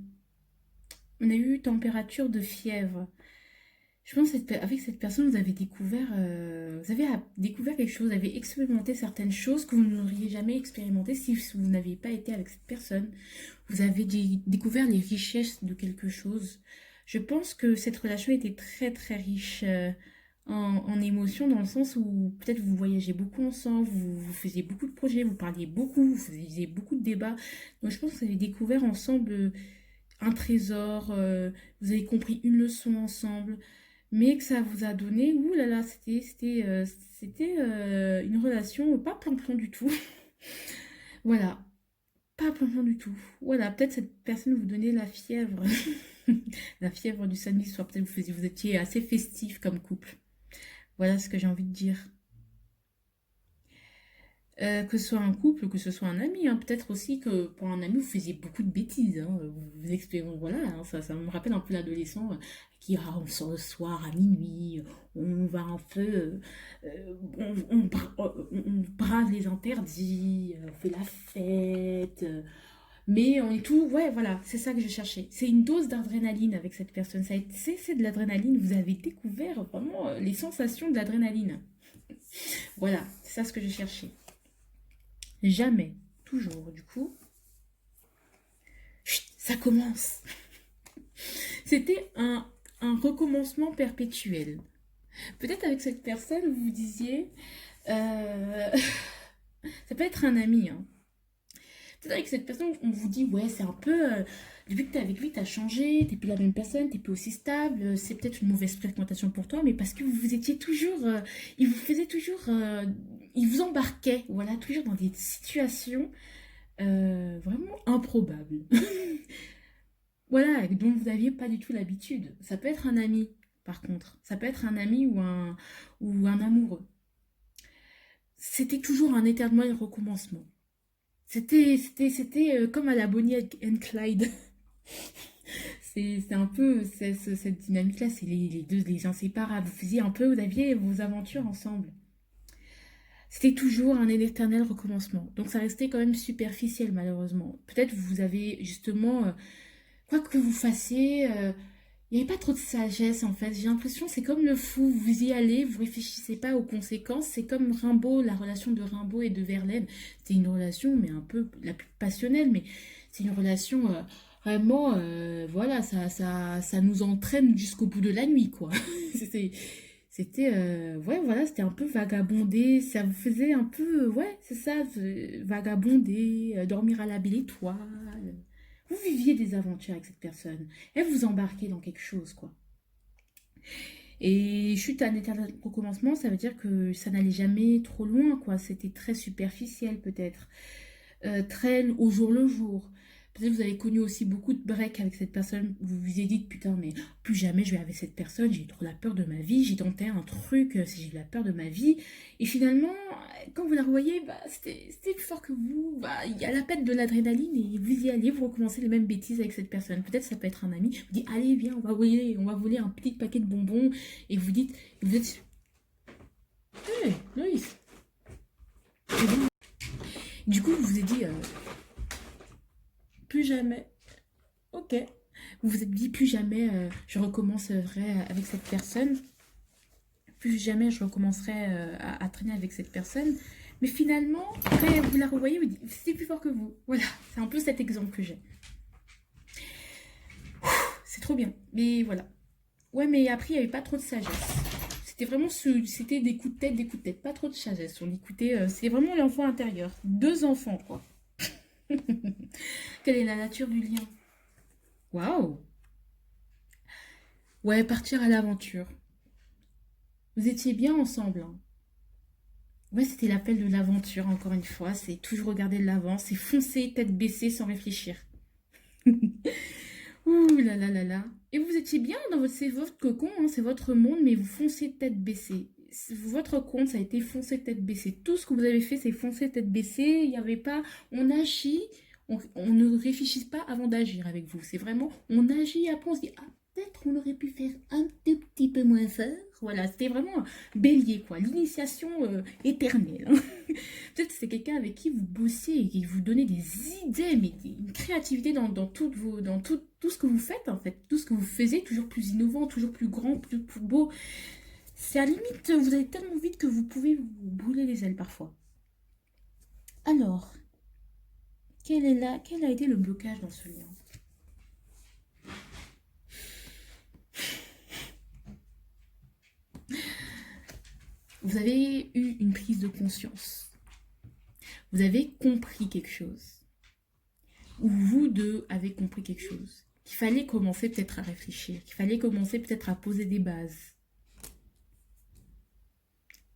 On a eu température de fièvre. Je pense qu'avec cette personne, vous avez découvert quelque chose, vous avez expérimenté certaines choses que vous n'auriez jamais expérimentées si vous n'aviez pas été avec cette personne. Vous avez découvert les richesses de quelque chose. Je pense que cette relation était très très riche en émotions dans le sens où peut-être vous voyagez beaucoup ensemble, vous faisiez beaucoup de projets, vous parliez beaucoup, vous faisiez beaucoup de débats. Donc je pense que vous avez découvert ensemble un trésor, vous avez compris une leçon ensemble mais que ça vous a donné, ouh là là, c'était une relation pas plan-plan du tout. Voilà, pas plan-plan du tout. Voilà, peut-être cette personne vous donnait la fièvre, la fièvre du samedi soir. Peut-être vous étiez assez festif comme couple. Voilà ce que j'ai envie de dire. Que ce soit un couple, que ce soit un ami, hein. Peut-être aussi que pour un ami, vous faisiez beaucoup de bêtises. Hein. Vous expérimentez, voilà, hein, ça me rappelle un peu l'adolescent qui on sort le soir à minuit, on va un peu, on brave les interdits, on fait la fête, mais on est tout, ouais, voilà, c'est ça que je cherchais. C'est une dose d'adrénaline avec cette personne. C'est de l'adrénaline. Vous avez découvert vraiment les sensations de l'adrénaline. Voilà, c'est ça ce que je cherchais. Jamais, toujours, du coup. Chut, ça commence. C'était un recommencement perpétuel. Peut-être avec cette personne, vous vous disiez... ça peut être un ami. Hein. Peut-être avec cette personne, on vous dit, ouais, c'est un peu... depuis que t'es avec lui, t'as changé, t'es plus la même personne, t'es plus aussi stable, c'est peut-être une mauvaise fréquentation pour toi, mais parce que vous étiez toujours... il vous faisait toujours... il vous embarquait, voilà, toujours dans des situations vraiment improbables. Voilà, dont vous n'aviez pas du tout l'habitude. Ça peut être un ami, par contre. Ça peut être un ami ou un amoureux. C'était toujours un éternel recommencement. C'était comme à la Bonnie and Clyde. C'est un peu cette dynamique-là, c'est les deux, les inséparables. Vous faisiez un peu, vous aviez vos aventures ensemble. C'était toujours un éternel recommencement. Donc ça restait quand même superficiel, malheureusement. Peut-être vous avez justement, quoi que vous fassiez, il n'y avait pas trop de sagesse en fait. J'ai l'impression c'est comme le fou, vous y allez, vous réfléchissez pas aux conséquences. C'est comme Rimbaud, la relation de Rimbaud et de Verlaine. C'est une relation, mais un peu la plus passionnelle, mais c'est une relation vraiment, voilà, ça nous entraîne jusqu'au bout de la nuit, quoi. C'était, ouais, voilà, c'était un peu vagabonder. Ça vous faisait un peu, ouais, c'est ça, vagabonder, dormir à la belle étoile. Vous viviez des aventures avec cette personne. Elle vous embarquait dans quelque chose, quoi. Et chute à un éternel recommencement, ça veut dire que ça n'allait jamais trop loin, quoi. C'était très superficiel, peut-être. Très au jour le jour. Peut-être vous avez connu aussi beaucoup de breaks avec cette personne. Vous vous êtes dit, putain, mais plus jamais je vais avec cette personne. J'ai trop la peur de ma vie. J'ai tenté un truc, si j'ai eu la peur de ma vie. Et finalement, quand vous la revoyez, bah, c'était plus fort que vous. Bah, il y a la peine de l'adrénaline et vous y allez, vous recommencez les mêmes bêtises avec cette personne. Peut-être ça peut être un ami. Vous dites, allez, viens, on va voler un petit paquet de bonbons. Et vous dites, vous êtes, hey, Loïs. Du coup, vous vous êtes dit, plus jamais. Ok. Vous vous êtes dit plus jamais je recommencerai avec cette personne. Plus jamais je recommencerai à traîner avec cette personne. Mais finalement, après vous la revoyez, vous dites c'est plus fort que vous. Voilà, c'est un peu cet exemple que j'ai. C'est trop bien. Mais voilà. Ouais, mais après, il n'y avait pas trop de sagesse. C'était vraiment c'était des coups de tête, des coups de tête. Pas trop de sagesse. On écoutait, c'est vraiment l'enfant intérieur. Deux enfants, quoi. Quelle est la nature du lien? Waouh! Ouais, partir à l'aventure. Vous étiez bien ensemble, hein. Ouais, c'était l'appel de l'aventure, encore une fois. C'est toujours regarder de l'avant, c'est foncer, tête baissée, sans réfléchir. Ouh là là là là. Et vous étiez bien dans votre, c'est votre cocon, hein, c'est votre monde, mais vous foncez tête baissée. Votre compte, ça a été foncé tête baissée. Tout ce que vous avez fait, c'est foncer tête baissée. Il n'y avait pas, on agit, on ne réfléchit pas avant d'agir avec vous. C'est vraiment, on agit, après on se dit, ah, peut-être on aurait pu faire un tout petit peu moins fort. Voilà, c'était vraiment un bélier, quoi. L'initiation éternelle, hein. Peut-être que c'est quelqu'un avec qui vous bossez et qui vous donnez des idées, mais une créativité dans toutes vos, dans tout ce que vous faites, en fait. Tout ce que vous faisiez, toujours plus innovant, toujours plus grand, plus beau. C'est à la limite, vous allez tellement vite que vous pouvez vous brûler les ailes parfois. Alors, quel a été le blocage dans ce lien? Vous avez eu une prise de conscience. Vous avez compris quelque chose. Ou vous deux avez compris quelque chose. Qu'il fallait commencer peut-être à réfléchir. Qu'il fallait commencer peut-être à poser des bases.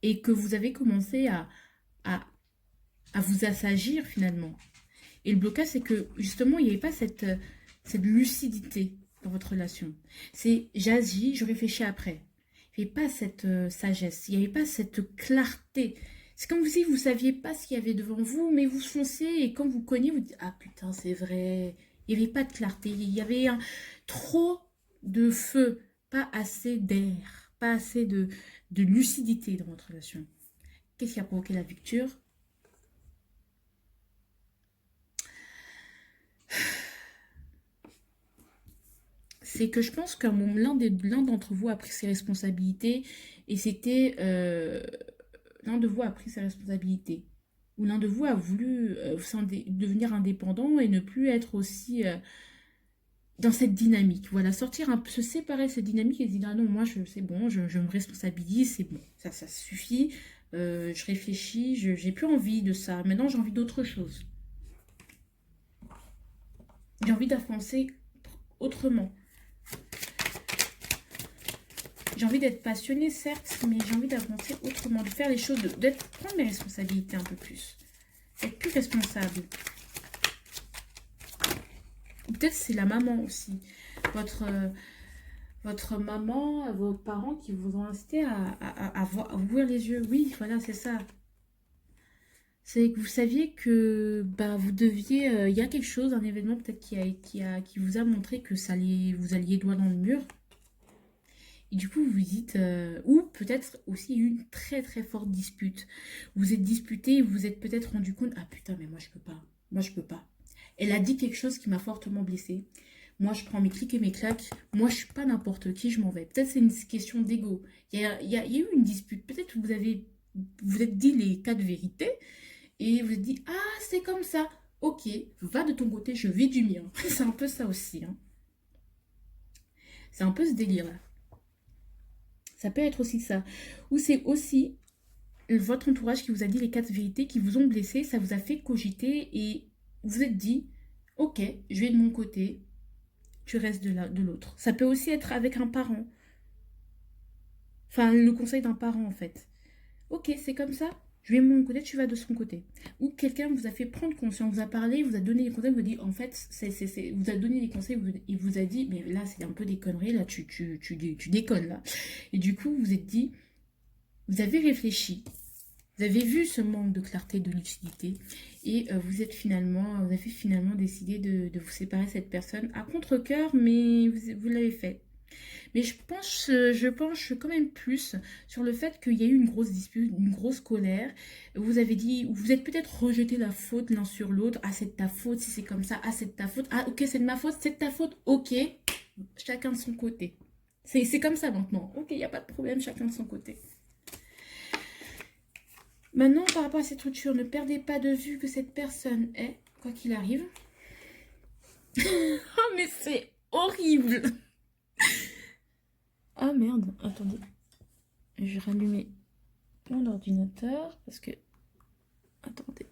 Et que vous avez commencé à, à vous assagir finalement. Et le blocage, c'est que justement, il n'y avait pas cette lucidité dans votre relation. C'est j'agis, je réfléchis après. Il n'y avait pas cette sagesse, il n'y avait pas cette clarté. C'est comme si vous ne saviez pas ce qu'il y avait devant vous, mais vous foncez et quand vous cognez, vous dites ah putain, c'est vrai. Il n'y avait pas de clarté, il y avait trop de feu, pas assez d'air, pas assez de lucidité dans votre relation. Qu'est-ce qui a provoqué la rupture? C'est que je pense qu'un moment, l'un d'entre vous a pris ses responsabilités et c'était l'un de vous a pris ses responsabilités. Ou l'un de vous a voulu devenir indépendant et ne plus être aussi dans cette dynamique. Voilà, sortir un peu, se séparer de cette dynamique et se dire ah non, moi c'est bon, je me responsabilise, c'est bon, ça suffit, je réfléchis, j'ai plus envie de ça. Maintenant j'ai envie d'autre chose. J'ai envie d'avancer autrement. J'ai envie d'être passionnée, certes, mais j'ai envie d'avancer autrement, de faire les choses, d'être prendre mes responsabilités un peu plus. Être plus responsable. Peut-être c'est la maman aussi. Votre maman, vos parents qui vous ont incité à ouvrir les yeux. Oui, voilà, c'est ça. C'est que vous saviez que bah, vous deviez... Il y a quelque chose, un événement peut-être qui vous a montré que vous alliez droit dans le mur. Et du coup, vous vous dites, ou peut-être aussi une très très forte dispute. Vous êtes disputé et vous vous êtes peut-être rendu compte, ah putain, mais moi je peux pas, moi je peux pas. Elle a dit quelque chose qui m'a fortement blessée. Moi je prends mes clics et mes claques, moi je suis pas n'importe qui, je m'en vais. Peut-être c'est une question d'ego. Il y a eu une dispute, peut-être que vous êtes dit les quatre vérités et vous êtes dit, ah c'est comme ça, ok, va de ton côté, je vais du mien. C'est un peu ça aussi, hein. C'est un peu ce délire là. Ça peut être aussi ça. Ou c'est aussi votre entourage qui vous a dit les quatre vérités qui vous ont blessé, ça vous a fait cogiter et vous êtes dit, ok, je vais de mon côté, tu restes de l'autre. Ça peut aussi être avec un parent. Enfin, le conseil d'un parent en fait. Ok, c'est comme ça. Je vais de mon côté, tu vas de son côté. Ou quelqu'un vous a fait prendre conscience, vous a parlé, vous a donné des conseils, vous a dit, en fait, vous a donné des conseils, il vous a dit, mais là, c'est un peu des conneries, là, tu déconnes, là. Et du coup, vous êtes dit, vous avez réfléchi, vous avez vu ce manque de clarté, de lucidité, et vous avez finalement décidé de vous séparer de cette personne à contre-cœur, mais vous l'avez fait. Mais je penche quand même plus sur le fait qu'il y a eu une grosse dispute, une grosse colère. Vous avez dit, vous êtes peut-être rejeté la faute l'un sur l'autre. Ah, c'est de ta faute, si c'est comme ça. Ah, c'est de ta faute. Ah, ok, c'est de ma faute, c'est de ta faute. Ok, chacun de son côté. C'est comme ça maintenant. Ok, il n'y a pas de problème, chacun de son côté. Maintenant, par rapport à cette rupture, ne perdez pas de vue que cette personne est, quoi qu'il arrive. Oh, mais c'est horrible. Ah merde, attendez. Je vais rallumer mon ordinateur parce que... Attendez.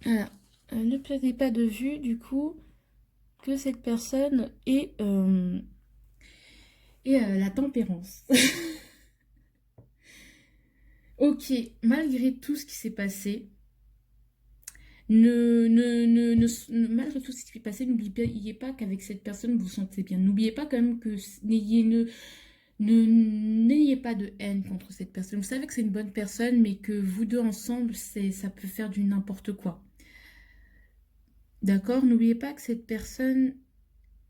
Alors, ne perdez pas de vue, du coup, que cette personne est, la tempérance. Ok, malgré tout ce qui s'est passé, malgré tout ce qui s'est passé, n'oubliez pas qu'avec cette personne, vous vous sentez bien. N'oubliez pas quand même que n'ayez pas de haine contre cette personne. Vous savez que c'est une bonne personne, mais que vous deux ensemble, ça peut faire du n'importe quoi. D'accord? N'oubliez pas que cette personne,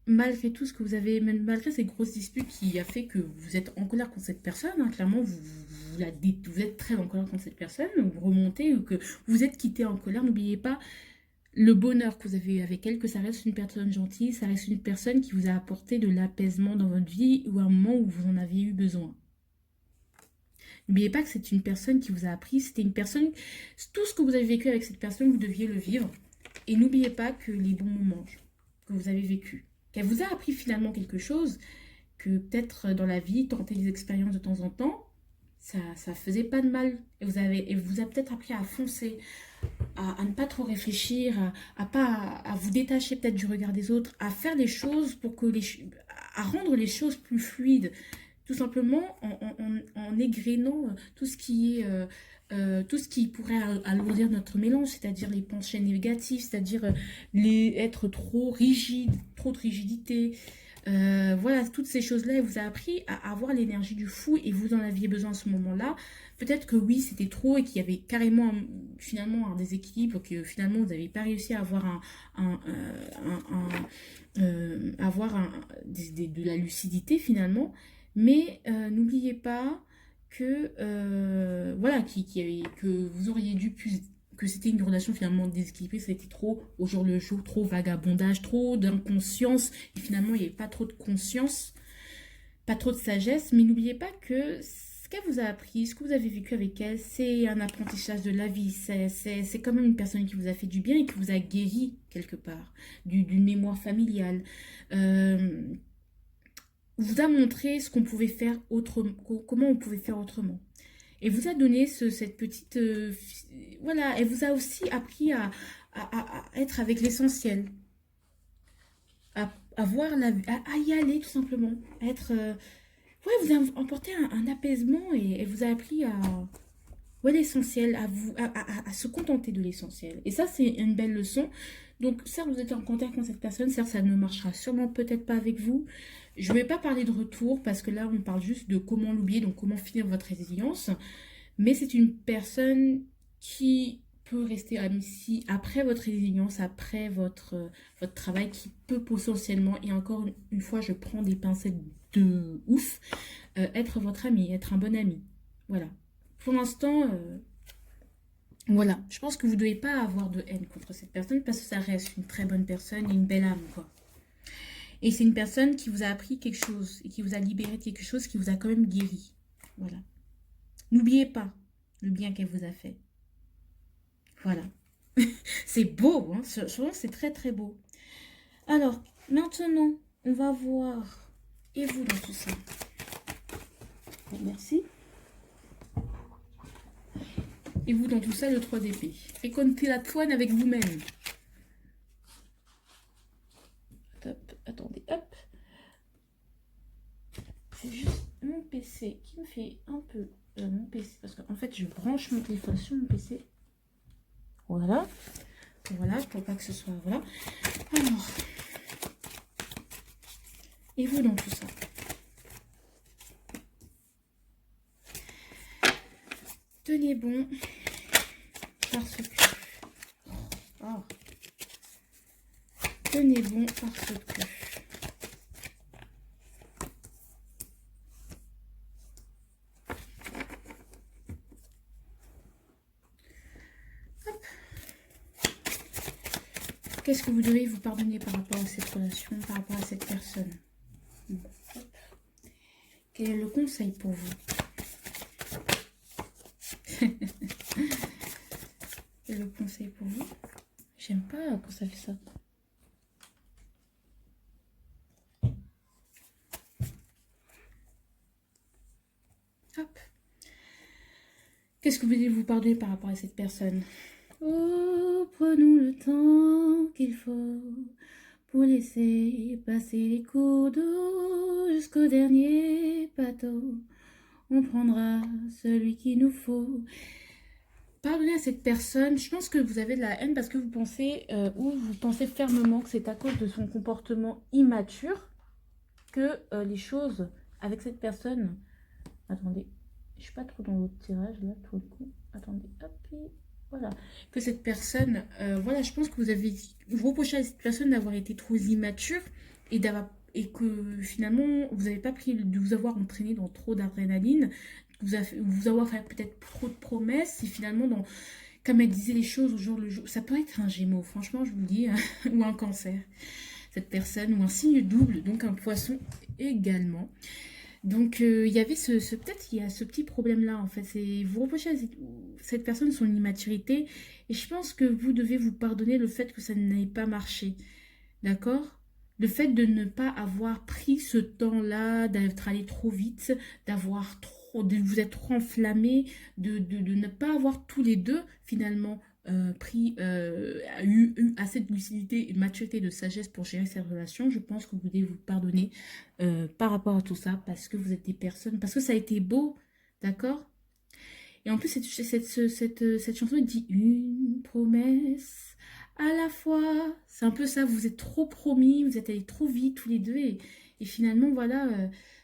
malgré tout ce que vous avez, même malgré ces grosses disputes qui a fait que vous êtes en colère contre cette personne, hein, clairement, vous êtes très en colère contre cette personne, vous remontez ou que vous êtes quitté en colère, n'oubliez pas le bonheur que vous avez eu avec elle, que ça reste une personne gentille, ça reste une personne qui vous a apporté de l'apaisement dans votre vie ou à un moment où vous en aviez eu besoin. N'oubliez pas que c'est une personne qui vous a appris, c'était une personne, tout ce que vous avez vécu avec cette personne, vous deviez le vivre. Et n'oubliez pas que les bons moments que vous avez vécu, qu'elle vous a appris finalement quelque chose, que peut-être dans la vie, tenter des expériences de temps en temps, ça faisait pas de mal. Et vous a peut-être appris à foncer, à ne pas trop réfléchir, à vous détacher peut-être du regard des autres, à faire les choses pour que à rendre les choses plus fluides. Tout simplement en égrénant tout ce qui pourrait alourdir notre mélange, c'est-à-dire les pensées négatives, c'est-à-dire être trop rigide, trop de rigidité. Voilà, toutes ces choses-là, elle vous a appris à avoir l'énergie du fou et vous en aviez besoin à ce moment-là. Peut-être que oui, c'était trop et qu'il y avait carrément finalement un déséquilibre, que finalement vous n'avez pas réussi à avoir de la lucidité finalement. Mais n'oubliez pas que voilà que vous auriez dû plus que c'était une relation finalement déséquilibrée, ça a été trop au jour le jour, trop vagabondage, trop d'inconscience et finalement il n'y avait pas trop de conscience, pas trop de sagesse, mais n'oubliez pas que ce qu'elle vous a appris, ce que vous avez vécu avec elle, c'est un apprentissage de la vie, c'est quand même une personne qui vous a fait du bien et qui vous a guéri quelque part, d'une mémoire familiale. Vous a montré ce qu'on pouvait faire autrement, comment on pouvait faire autrement. Et vous a donné cette petite... voilà, elle vous a aussi appris à être avec l'essentiel, à voir à y aller tout simplement, à être... ouais, vous a emporté un apaisement et elle vous a appris à... Ouais, l'essentiel, à se contenter de l'essentiel. Et ça, c'est une belle leçon. Donc, certes, vous êtes en contact avec cette personne, certes, ça ne marchera sûrement peut-être pas avec vous. Je ne vais pas parler de retour parce que là, on parle juste de comment l'oublier, donc comment finir votre résilience. Mais c'est une personne qui peut rester amie après votre résilience, après votre travail, qui peut potentiellement, et encore une fois, je prends des pincettes de ouf, être votre ami, être un bon ami. Voilà. Pour l'instant, voilà. Je pense que vous ne devez pas avoir de haine contre cette personne parce que ça reste une très bonne personne et une belle âme, quoi. Et c'est une personne qui vous a appris quelque chose et qui vous a libéré de quelque chose qui vous a quand même guéri. Voilà. N'oubliez pas le bien qu'elle vous a fait. Voilà. C'est beau, hein. C'est très très beau. Alors, maintenant, on va voir. Et vous dans tout ça? Merci. Et vous dans tout ça, le 3 d'épée. Et comptez la toine avec vous-même. Hop, attendez, hop. c'est juste mon PC qui me fait un peu... mon PC, parce qu'en fait, je branche mon téléphone sur mon PC. Voilà. Voilà, pour pas que ce soit... Voilà. Alors... Et vous dans tout ça? Tenez bon, parce que... Oh. Tenez bon, parce que... Hop. Qu'est-ce que vous devez vous pardonner par rapport à cette relation, par rapport à cette personne? Bon. Quel est le conseil pour vous? Le conseil pour vous? J'aime pas quand ça fait ça. Hop. Qu'est-ce que vous voulez vous pardonner par rapport à cette personne? Oh, prenons le temps qu'il faut pour laisser passer les cours d'eau jusqu'au dernier bateau. On prendra celui qu'il nous faut. Pardonnez à cette personne. Je pense que vous avez de la haine parce que vous pensez, ou vous pensez fermement que c'est à cause de son comportement immature que les choses avec cette personne... Attendez, je suis pas trop dans l'autre tirage là, tout le coup. Attendez, hop, et voilà. Que cette personne, voilà, je pense que vous reprochez à cette personne d'avoir été trop immature et que finalement vous n'avez pas pris de vous avoir entraîné dans trop d'adrénaline, vous avoir fait peut-être trop de promesses et finalement comme elle disait les choses au jour le jour, ça peut être un Gémeaux, franchement je vous le dis, hein, ou un Cancer, cette personne, ou un signe double, donc un Poisson également. Donc, il y avait peut-être il y a ce petit problème-là, en fait. Vous reprochez à cette personne son immaturité. Et je pense que vous devez vous pardonner le fait que ça n'ait pas marché. D'accord? Le fait de ne pas avoir pris ce temps-là, d'être allé trop vite, de vous être trop enflammé, de ne pas avoir tous les deux, finalement, eu assez de lucidité et de maturité, de sagesse pour gérer cette relation. Je pense que vous devez vous pardonner par rapport à tout ça, parce que vous êtes des personnes, parce que ça a été beau, d'accord? Et en plus, cette chanson dit une promesse à la fois. C'est un peu ça, vous êtes trop promis, vous êtes allés trop vite tous les deux, et finalement, voilà,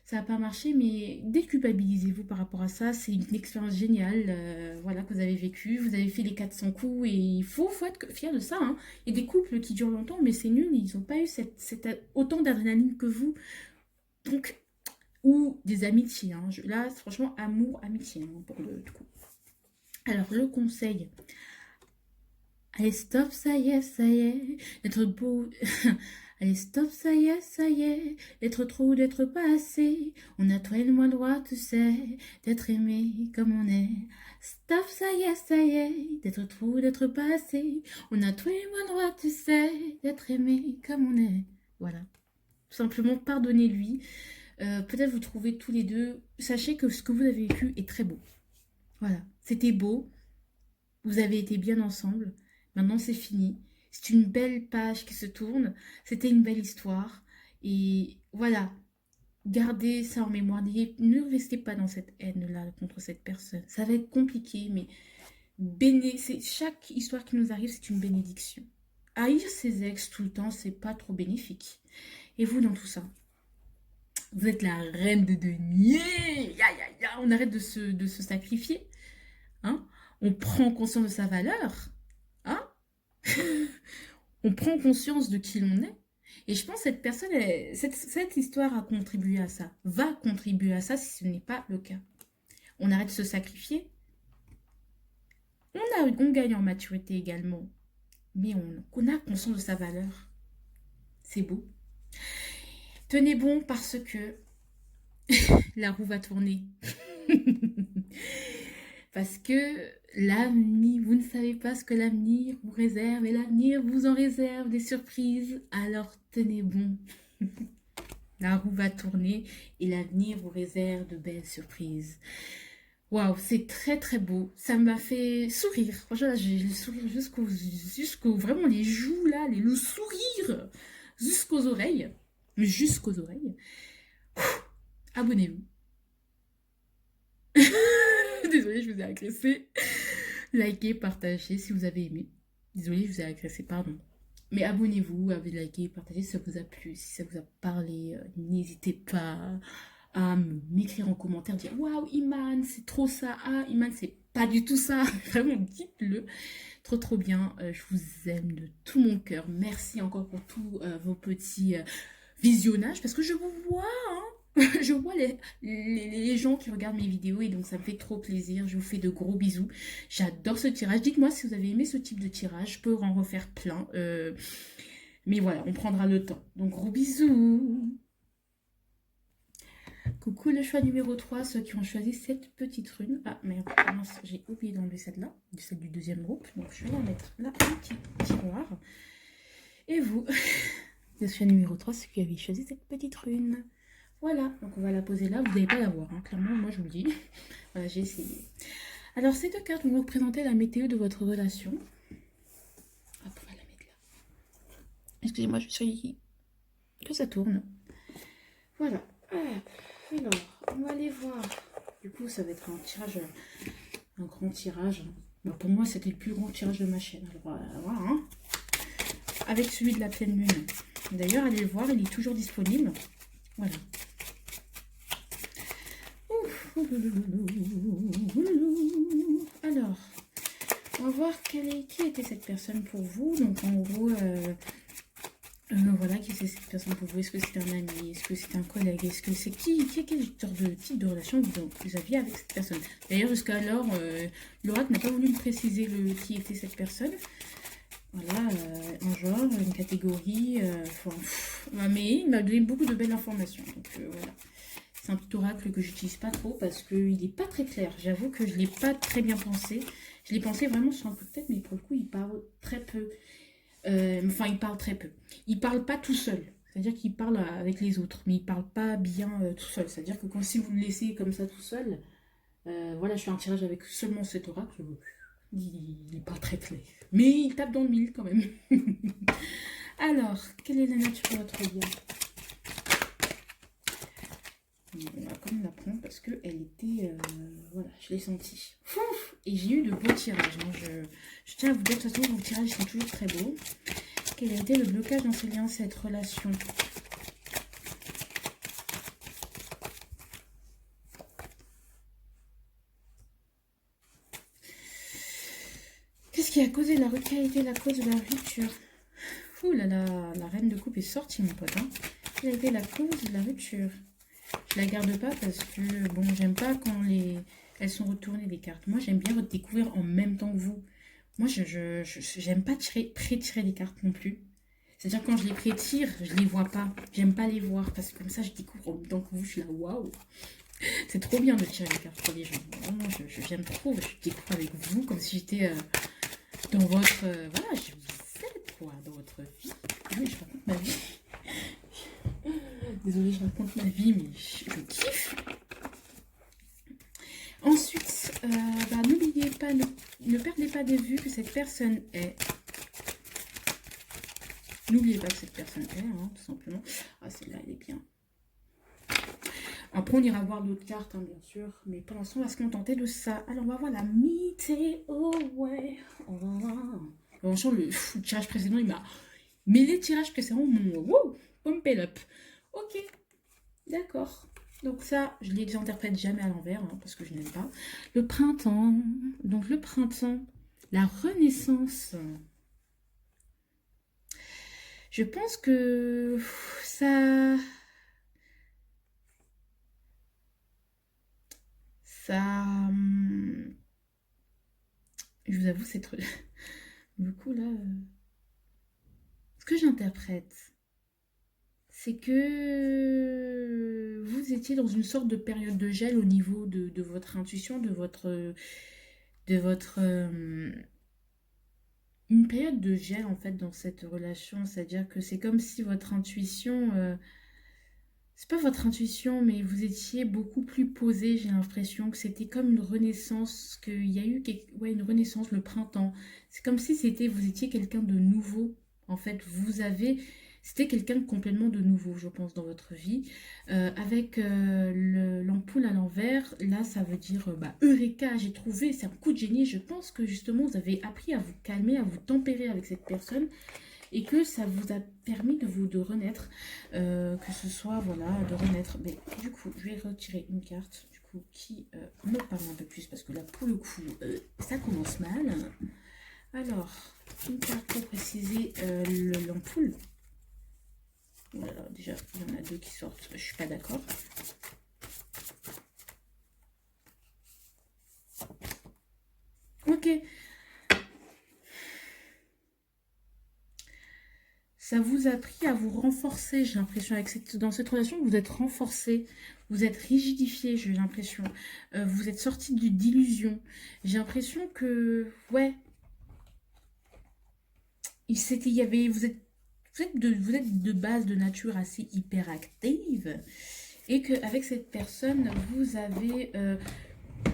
ça n'a pas marché, mais déculpabilisez-vous par rapport à ça. C'est une expérience géniale, voilà, que vous avez vécue. Vous avez fait les 400 coups, et il faut être fier de ça, hein. Il y a des couples qui durent longtemps, mais c'est nul, ils n'ont pas eu autant d'adrénaline que vous. Donc, ou des amitiés, hein. Là, franchement, amour, amitié, hein, pour le coup. Alors, le conseil. Allez, stop, ça y est, d'être beau. Allez, stop, ça y est, d'être trop ou d'être pas assez. On a toi et moi le droit, tu sais, d'être aimé comme on est. Stop, ça y est, d'être trop ou d'être pas assez. On a toi et moi le droit, tu sais, d'être aimé comme on est. Voilà. Tout simplement, pardonnez-lui. Peut-être vous trouvez tous les deux. Sachez que ce que vous avez vécu est très beau. Voilà. C'était beau. Vous avez été bien ensemble. Maintenant, c'est fini. C'est une belle page qui se tourne. C'était une belle histoire. Et voilà. Gardez ça en mémoire. Ne restez pas dans cette haine-là contre cette personne. Ça va être compliqué, mais chaque histoire qui nous arrive, c'est une bénédiction. Haïr ses ex tout le temps, c'est pas trop bénéfique. Et vous, dans tout ça? Vous êtes la reine de denier. On arrête de se sacrifier. Hein? On prend conscience de sa valeur. Hein? On prend conscience de qui l'on est. Et je pense que cette personne, cette histoire a contribué à ça. Va contribuer à ça si ce n'est pas le cas. On arrête de se sacrifier. On gagne en maturité également. Mais on a conscience de sa valeur. C'est beau. Tenez bon parce que la roue va tourner. Parce que l'avenir, vous ne savez pas ce que l'avenir vous réserve et l'avenir vous en réserve des surprises. Alors tenez bon. La roue va tourner et l'avenir vous réserve de belles surprises. Waouh, c'est très très beau. Ça m'a fait sourire. Franchement, j'ai le sourire jusqu'au vraiment les joues là, le sourire jusqu'aux oreilles. Jusqu'aux oreilles. Abonnez-vous. Désolée, je vous ai agressé. Likez, partagez si vous avez aimé. Désolée, je vous ai agressé, pardon. Mais abonnez-vous, avez liké, partagez si ça vous a plu, si ça vous a parlé. N'hésitez pas à m'écrire en commentaire, dire waouh, Iman, c'est trop ça. Ah, Iman, c'est pas du tout ça. Vraiment, dites-le. Trop, trop bien. Je vous aime de tout mon cœur. Merci encore pour tous vos petits visionnages parce que je vous vois, hein. Je vois les gens qui regardent mes vidéos et donc ça me fait trop plaisir. Je vous fais de gros bisous. J'adore ce tirage. Dites-moi si vous avez aimé ce type de tirage. Je peux en refaire plein. Mais voilà, on prendra le temps. Donc gros bisous. Coucou le choix numéro 3, ceux qui ont choisi cette petite rune. Ah merde, mince, j'ai oublié d'enlever celle-là, celle du deuxième groupe. Donc je vais la mettre là, un petit tiroir. Et vous, le choix numéro 3, ceux qui avaient choisi cette petite rune. Voilà, donc on va la poser là, vous n'allez pas la voir, hein. Clairement, moi je vous le dis. Voilà, j'ai essayé. Alors ces deux cartes vont vous représenter la météo de votre relation. Hop, on va la mettre là. Excusez-moi, je suis que ça tourne. Voilà. Alors, on va aller voir. Du coup, ça va être un tirage, un grand tirage. Bon, pour moi, c'était le plus grand tirage de ma chaîne. Alors, voilà, hein. Avec celui de la pleine lune. D'ailleurs, allez le voir, il est toujours disponible. Voilà. Alors, on va voir qui était cette personne pour vous. Donc, en gros, voilà, qui c'est cette personne pour vous? Est-ce que c'est un ami? Est-ce que c'est un collègue? Est-ce que c'est quel genre de type de relation vous aviez avec cette personne? D'ailleurs, jusqu'à alors, l'oracle n'a pas voulu me préciser qui était cette personne. Voilà, un genre, une catégorie, mais il m'a donné beaucoup de belles informations. Donc voilà, c'est un petit oracle que j'utilise pas trop parce qu'il n'est pas très clair. J'avoue que je ne l'ai pas très bien pensé. Je l'ai pensé vraiment sur un coup de tête, mais pour le coup, il parle très peu. Enfin, il parle très peu. Il parle pas tout seul. C'est-à-dire qu'il parle avec les autres, mais il parle pas bien tout seul. C'est-à-dire que si vous le laissez comme ça tout seul, voilà, je fais un tirage avec seulement cet oracle. Il n'est pas très clair. Mais il tape dans le mille quand même. Alors, quelle est la nature de votre lien? On va quand même la prendre parce qu'elle était... voilà, je l'ai sentie. Et j'ai eu de beaux tirages. Hein. Je tiens à vous dire que de toute façon, vos tirages sont toujours très beaux. Quel a été le blocage dans ce lien, cette relation? Qu'est-ce qui a causé la rupture? Quelle a été la cause de la rupture? Ouh là là, la reine de coupe est sortie, mon pote. Hein. Quelle a été la cause de la rupture? Je la garde pas parce que, bon, j'aime pas quand elles sont retournées, les cartes. Moi, j'aime bien découvrir en même temps que vous. Moi, j'aime pas pré-tirer les cartes non plus. C'est-à-dire quand je les pré-tire, je les vois pas. J'aime pas les voir parce que comme ça, je découvre en même temps que vous. Je suis là, waouh. C'est trop bien de tirer les cartes pour les gens. Vraiment, j'aime trop. Je découvre avec vous comme si j'étais dans votre... voilà, je vous aide, quoi, dans votre vie. Ah oui, je raconte ma vie. Désolée, je raconte ma vie, mais je kiffe. Ensuite, n'oubliez pas, ne perdez pas de vue que cette personne est. N'oubliez pas que cette personne est, hein, tout simplement. Ah, celle-là, elle est bien. Après, on ira voir d'autres cartes, hein, bien sûr. Mais pour l'instant, on va se contenter de ça. Alors, on va voir la météo, ouais. Franchement, le tirage précédent, il m'a... Mais les tirages précédents m'ont pompé up. Ok, d'accord. Donc ça, je les interprète jamais à l'envers, hein, parce que je n'aime pas. Le printemps. Donc le printemps, la renaissance. Je pense que ça... Je vous avoue, c'est trop... Du coup, là... Ce que j'interprète, c'est que vous étiez dans une sorte de période de gel au niveau de votre intuition, de votre une période de gel en fait dans cette relation, c'est-à-dire que c'est comme si votre intuition, c'est pas votre intuition, mais vous étiez beaucoup plus posé, j'ai l'impression que c'était comme une renaissance, qu'il y a eu ouais, une renaissance, le printemps. C'est comme si vous étiez quelqu'un de nouveau. En fait, vous avez C'était quelqu'un de complètement de nouveau, je pense, dans votre vie. Avec l'ampoule à l'envers, là, ça veut dire, bah, Eureka, j'ai trouvé, c'est un coup de génie. Je pense que justement, vous avez appris à vous calmer, à vous tempérer avec cette personne et que ça vous a permis de renaître, que ce soit, voilà, de renaître. Mais du coup, je vais retirer une carte, du coup, qui me parle un peu plus, parce que là, pour le coup, ça commence mal. Alors, une carte pour préciser l'ampoule. Voilà, déjà, il y en a deux qui sortent, je suis pas d'accord. Ok, ça vous a pris à vous renforcer, j'ai l'impression, dans cette relation, vous êtes renforcé, vous êtes rigidifié, j'ai l'impression. Vous êtes sorti d'illusion. J'ai l'impression que, ouais, il y avait, vous êtes de base de nature assez hyperactive et qu'avec cette personne, vous avez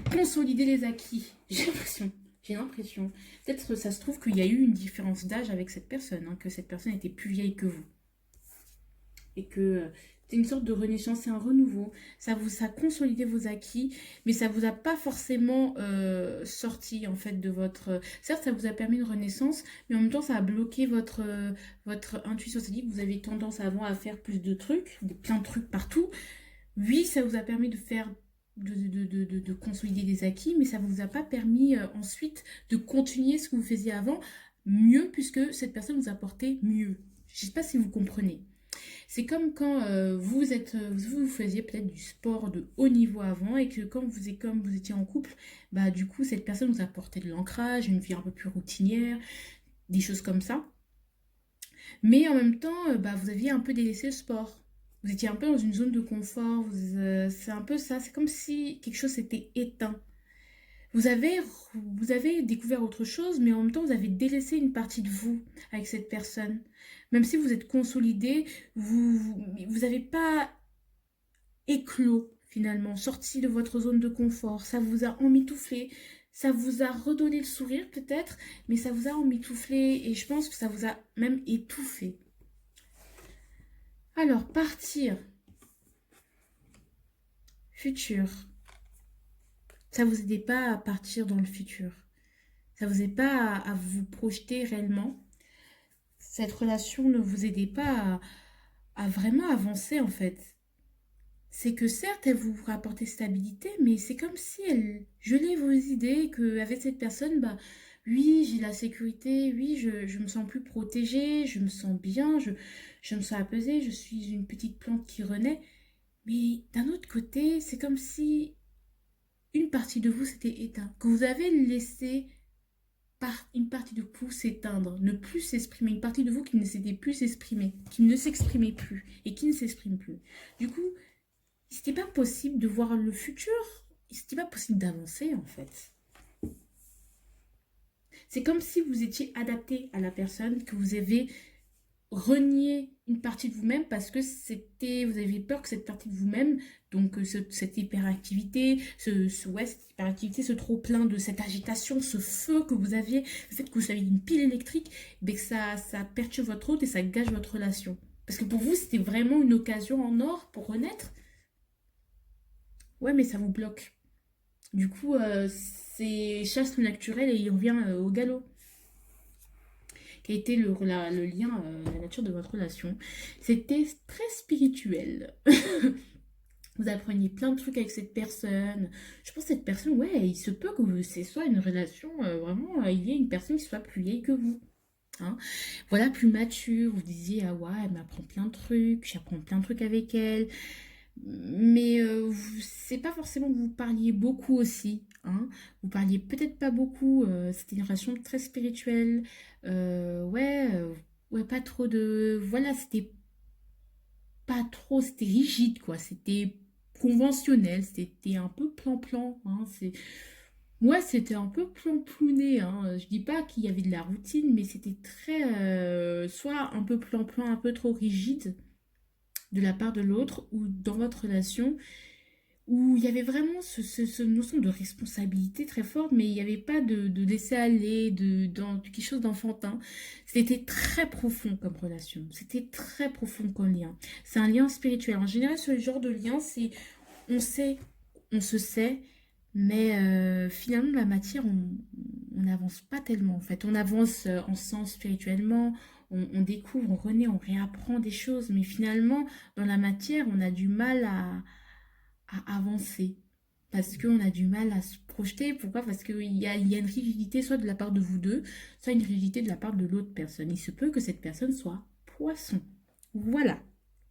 consolidé les acquis. J'ai l'impression. J'ai l'impression. Peut-être que ça se trouve qu'il y a eu une différence d'âge avec cette personne, hein, que cette personne était plus vieille que vous. Et que c'est une sorte de renaissance, c'est un renouveau. Ça a consolidé vos acquis, mais ça vous a pas forcément sorti en fait de votre. Certes, ça vous a permis une renaissance, mais en même temps, ça a bloqué votre intuition. C'est-à-dire que vous avez tendance avant à faire plus de trucs, plein de trucs partout. Oui, ça vous a permis de faire. De consolider des acquis, mais ça ne vous a pas permis ensuite de continuer ce que vous faisiez avant mieux, puisque cette personne vous apportait mieux. Je ne sais pas si vous comprenez. C'est comme quand vous faisiez peut-être du sport de haut niveau avant et que comme vous étiez en couple, bah du coup cette personne vous apportait de l'ancrage, une vie un peu plus routinière, des choses comme ça. Mais en même temps, bah vous aviez un peu délaissé le sport. Vous étiez un peu dans une zone de confort. C'est un peu ça. C'est comme si quelque chose s'était éteint. Vous avez, vous avez découvert autre chose, mais en même temps, vous avez délaissé une partie de vous avec cette personne. Même si vous êtes consolidé, vous n'avez pas éclos finalement, sorti de votre zone de confort. Ça vous a emmitouflé, ça vous a redonné le sourire peut-être, mais ça vous a emmitouflé et je pense que ça vous a même étouffé. Alors, partir, futur. Ça vous aidait pas à partir dans le futur. Ça vous aidait pas à vous projeter réellement. Cette relation ne vous aidait pas à vraiment avancer en fait. C'est que certes, elle vous rapportait stabilité, mais c'est comme si elle gelait vos idées, qu'avec cette personne, bah oui, j'ai la sécurité, oui, je me sens plus protégée, je me sens bien, je me sens apaisée, je suis une petite plante qui renaît. Mais d'un autre côté, c'est comme si une partie de vous s'était éteinte, que vous avez laissé une partie de vous s'éteindre, ne plus s'exprimer, une partie de vous qui ne s'était plus s'exprimer, qui ne s'exprimait plus et qui ne s'exprime plus. Du coup, c'était pas possible de voir le futur, c'était pas possible d'avancer en fait. C'est comme si vous étiez adapté à la personne, que vous avez renié une partie de vous-même parce que vous avez peur que cette partie de vous-même, donc cette hyperactivité, ouais, cette hyperactivité, ce trop plein de cette agitation, ce feu que vous aviez, le fait que vous aviez une pile électrique, ben que ça perturbe votre hôte et ça gâche votre relation. Parce que pour vous, c'était vraiment une occasion en or pour renaître. Ouais, mais ça vous bloque. Du coup, c'est chasse le naturel et il revient au galop. Qui a été le lien, la nature de votre relation. C'était très spirituel. Vous appreniez plein de trucs avec cette personne. Je pense que cette personne, ouais, il se peut que ce soit une relation, vraiment, il y ait une personne qui soit plus vieille que vous. Hein. Voilà, plus mature. Vous disiez, ah ouais, elle m'apprend plein de trucs, j'apprends plein de trucs avec elle. Mais c'est pas forcément que vous parliez beaucoup aussi. Hein. Vous parliez peut-être pas beaucoup. C'était une relation très spirituelle. Ouais, pas trop de. Voilà, c'était pas trop. C'était rigide, quoi. C'était conventionnel. C'était un peu plan-plan. Hein. Ouais, c'était un peu plan-plouné. Hein. Je dis pas qu'il y avait de la routine, mais c'était très. Soit un peu plan-plan, un peu trop rigide de la part de l'autre ou dans votre relation où il y avait vraiment ce notion de responsabilité très forte, mais il n'y avait pas de laisser aller, dans quelque chose d'enfantin. C'était très profond comme relation, c'était très profond comme lien. C'est un lien spirituel. En général, ce genre de lien, c'est on sait, on se sait, mais finalement, la matière, on n'avance pas tellement en fait. On avance ensemble spirituellement, on découvre, on renaît, on réapprend des choses, mais finalement, dans la matière, on a du mal à avancer. Parce qu'on a du mal à se projeter. Pourquoi? Parce qu'il y a une rigidité soit de la part de vous deux, soit une rigidité de la part de l'autre personne. Il se peut que cette personne soit poisson. Voilà.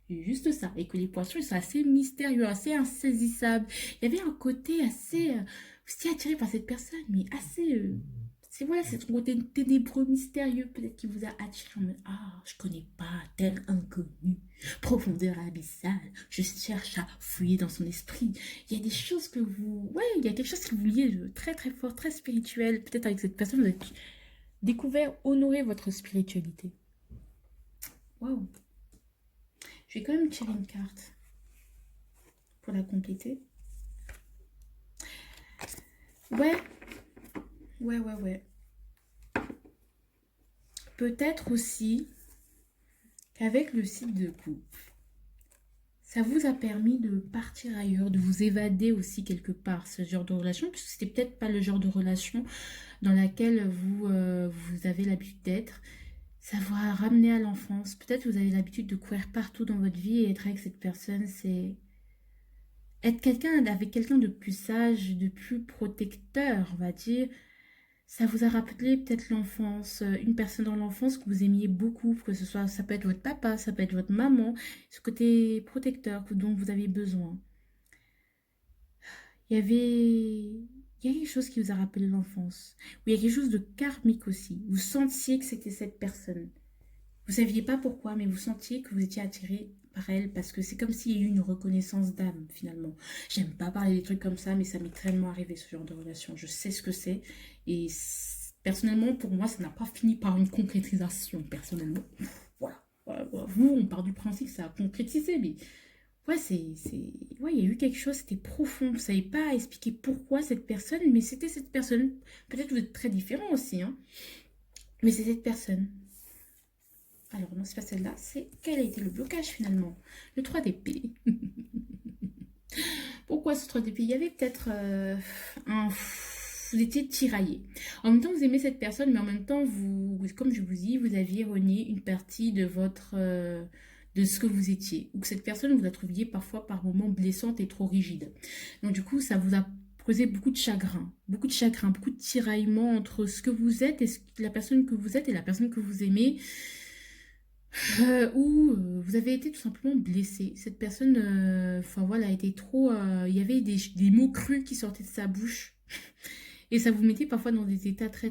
C'est juste ça. Et que les poissons, ils sont assez mystérieux, assez insaisissables. Il y avait un côté assez... aussi attiré par cette personne, mais assez... c'est voilà, c'est son côté ténébreux, mystérieux, peut-être qui vous a attiré en mode, ah, je connais pas tel inconnu, profondeur abyssale, je cherche à fouiller dans son esprit. Il y a des choses que vous, ouais, il y a quelque chose qui vous liez de très très fort, très spirituel. Peut-être avec cette personne, vous avez découvert, honorer votre spiritualité. Waouh. Je vais quand même tirer une carte pour la compléter. Ouais, ouais. Peut-être aussi qu'avec le site de coupe, ça vous a permis de partir ailleurs, de vous évader aussi quelque part, ce genre de relation, puisque c'était peut-être pas le genre de relation dans laquelle vous avez l'habitude d'être. Ça vous a ramené à l'enfance. Peut-être que vous avez l'habitude de courir partout dans votre vie et être avec cette personne, c'est être quelqu'un avec quelqu'un de plus sage, de plus protecteur, on va dire. Ça vous a rappelé peut-être l'enfance, une personne dans l'enfance que vous aimiez beaucoup, que ce soit, ça peut être votre papa, ça peut être votre maman, ce côté protecteur dont vous avez besoin. Il y a quelque chose qui vous a rappelé l'enfance. Ou il y a quelque chose de karmique aussi. Vous sentiez que c'était cette personne. Vous saviez pas pourquoi, mais vous sentiez que vous étiez attiré par elle parce que c'est comme s'il y a eu une reconnaissance d'âme finalement. J'aime pas parler des trucs comme ça, mais ça m'est tellement arrivé ce genre de relation. Je sais ce que c'est et personnellement pour moi ça n'a pas fini par une concrétisation personnellement. Voilà. Vous, on part du principe que ça a concrétisé, mais ouais, ouais, il y a eu quelque chose, c'était profond. Vous savez pas expliquer pourquoi cette personne, mais c'était cette personne. Peut-être que vous êtes très différents aussi, hein, mais c'est cette personne. Alors, non, c'est pas celle-là. C'est quel a été le blocage finalement? Le 3 d'épée. Pourquoi ce 3 d'épée? Il y avait peut-être un... Vous étiez tiraillé. En même temps, vous aimez cette personne, mais en même temps, comme je vous dis, vous aviez renié une partie de de ce que vous étiez. Ou que cette personne, vous la trouviez parfois par moments blessante et trop rigide. Donc du coup, ça vous a causé beaucoup de chagrin. Beaucoup de chagrin, beaucoup de tiraillement entre ce que vous êtes et la personne que vous êtes et la personne que vous aimez. Où vous avez été tout simplement blessé. Cette personne, enfin voilà, a été trop. Il y avait des mots crus qui sortaient de sa bouche. Et ça vous mettait parfois dans des états très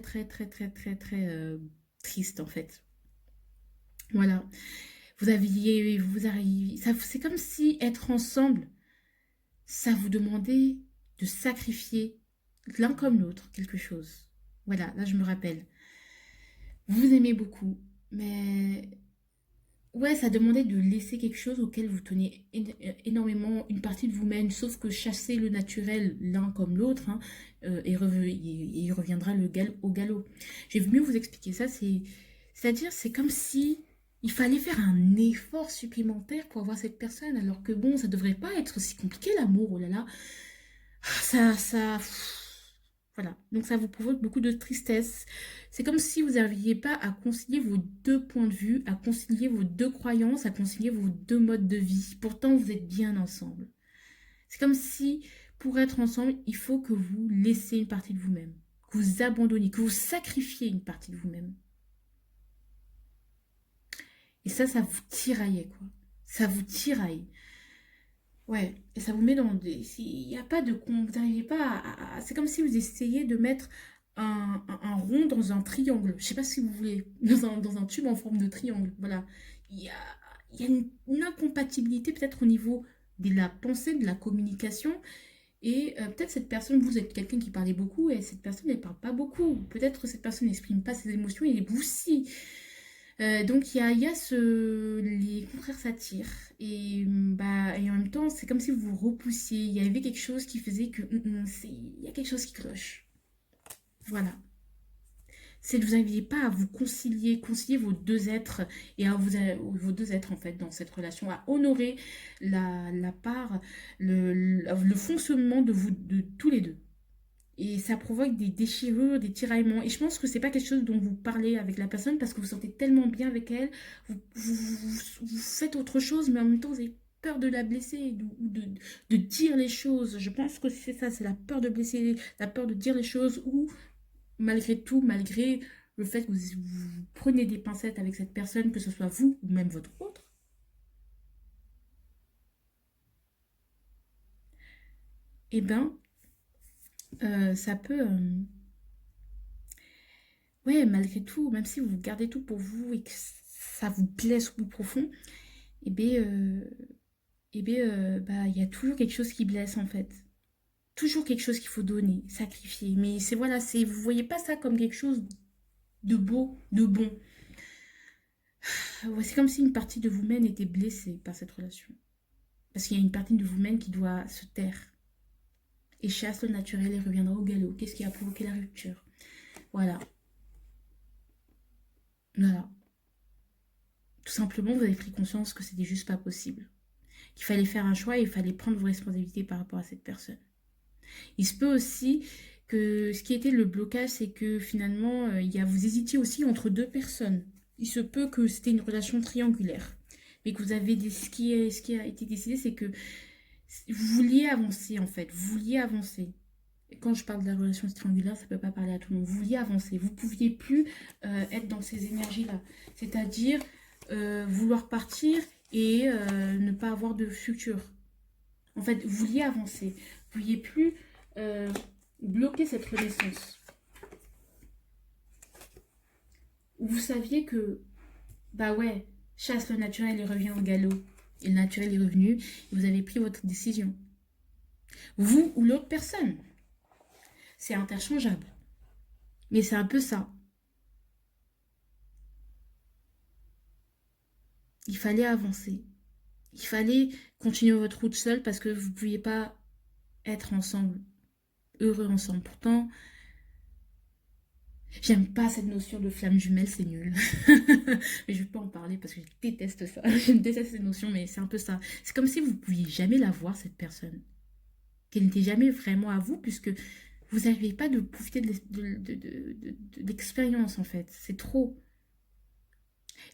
tristes en fait. Voilà. Vous arriviez. C'est comme si être ensemble, ça vous demandait de sacrifier l'un comme l'autre quelque chose. Voilà, là je me rappelle. Vous vous aimez beaucoup, mais ouais, ça demandait de laisser quelque chose auquel vous tenez énormément, une partie de vous-même, sauf que chasser le naturel l'un comme l'autre, hein, il reviendra au galop. J'ai mieux vous expliquer ça, c'est-à-dire c'est comme si il fallait faire un effort supplémentaire pour avoir cette personne, alors que bon, ça devrait pas être si compliqué l'amour, oh là là. Voilà. Donc ça vous provoque beaucoup de tristesse. C'est comme si vous n'arriviez pas à concilier vos deux points de vue, à concilier vos deux croyances, à concilier vos deux modes de vie. Pourtant, vous êtes bien ensemble. C'est comme si, pour être ensemble, il faut que vous laissiez une partie de vous-même, que vous abandonniez, que vous sacrifiez une partie de vous-même. Et ça vous tiraillait, quoi. Ça vous tiraille. Ouais, et ça vous met dans des... Il n'y a pas de... Vous n'arrivez pas c'est comme si vous essayiez de mettre un rond dans un triangle. Je sais pas si vous voulez. Dans un tube en forme de triangle. Voilà. Il y a, il y a une incompatibilité peut-être au niveau de la pensée, de la communication. Et peut-être cette personne, vous êtes quelqu'un qui parlait beaucoup et cette personne, elle parle pas beaucoup. Peut-être cette personne n'exprime pas ses émotions et vous si. Donc il y a les contraires s'attirent et en même temps c'est comme si vous vous repoussiez. Il y avait quelque chose qui faisait que il y a quelque chose qui cloche. Voilà. C'est que vous n'arriviez pas à vous concilier vos deux êtres et vos deux êtres en fait dans cette relation, à honorer la part, le fonctionnement de vous de tous les deux. Et ça provoque des déchirures, des tiraillements. Et je pense que c'est pas quelque chose dont vous parlez avec la personne parce que vous vous sentez tellement bien avec elle, vous faites autre chose, mais en même temps vous avez peur de la blesser ou de dire les choses. Je pense que c'est ça, c'est la peur de blesser, la peur de dire les choses ou malgré tout, malgré le fait que vous prenez des pincettes avec cette personne, que ce soit vous ou même votre autre, eh ben, ça peut, ouais, malgré tout, même si vous gardez tout pour vous et que ça vous blesse au plus profond, eh bien, bah, il y a toujours quelque chose qui blesse en fait. Toujours quelque chose qu'il faut donner, sacrifier. Mais c'est voilà, vous voyez pas ça comme quelque chose de beau, de bon. Ouais, c'est comme si une partie de vous-même était blessée par cette relation. Parce qu'il y a une partie de vous-même qui doit se taire. Et chasse le naturel et reviendra au galop. Qu'est-ce qui a provoqué la rupture? Voilà. Voilà. Tout simplement, vous avez pris conscience que c'était juste pas possible. Qu'il fallait faire un choix et il fallait prendre vos responsabilités par rapport à cette personne. Il se peut aussi que ce qui était le blocage, c'est que finalement, vous hésitiez aussi entre deux personnes. Il se peut que c'était une relation triangulaire. Mais que vous avez ce qui a été décidé, c'est que vous vouliez avancer en fait. Vous vouliez avancer. Et quand je parle de la relation triangulaire, ça ne peut pas parler à tout le monde. Vous vouliez avancer. Vous ne pouviez plus être dans ces énergies-là. C'est-à-dire vouloir partir et ne pas avoir de futur. En fait, vous vouliez avancer. Vous ne pouviez plus bloquer cette renaissance. Vous saviez que, bah ouais, chasse le naturel et revient au galop. Et le naturel est revenu et vous avez pris votre décision. Vous ou l'autre personne. C'est interchangeable. Mais c'est un peu ça. Il fallait avancer. Il fallait continuer votre route seul parce que vous ne pouviez pas être ensemble, heureux ensemble. Pourtant, j'aime pas cette notion de flamme jumelle, c'est nul. Mais je ne vais pas en parler parce que je déteste ça. Je déteste cette notion, mais c'est un peu ça. C'est comme si vous ne pouviez jamais la voir, cette personne. Qu'elle n'était jamais vraiment à vous, puisque vous n'arrivez pas de profiter de l'expérience, en fait. C'est trop.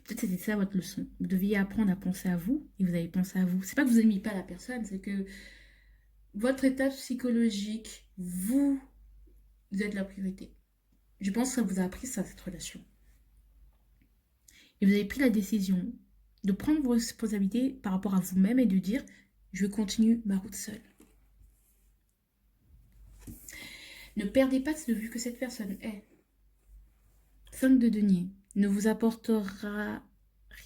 Peut-être c'était ça votre leçon. Vous deviez apprendre à penser à vous et vous avez pensé à vous. C'est pas que vous n'aimiez pas la personne, c'est que votre état psychologique, vous êtes la priorité. Je pense que ça vous a appris ça, cette relation. Et vous avez pris la décision de prendre vos responsabilités par rapport à vous-même et de dire, je continue ma route seule. Ne perdez pas de vue que cette personne est. 5 de denier ne vous apportera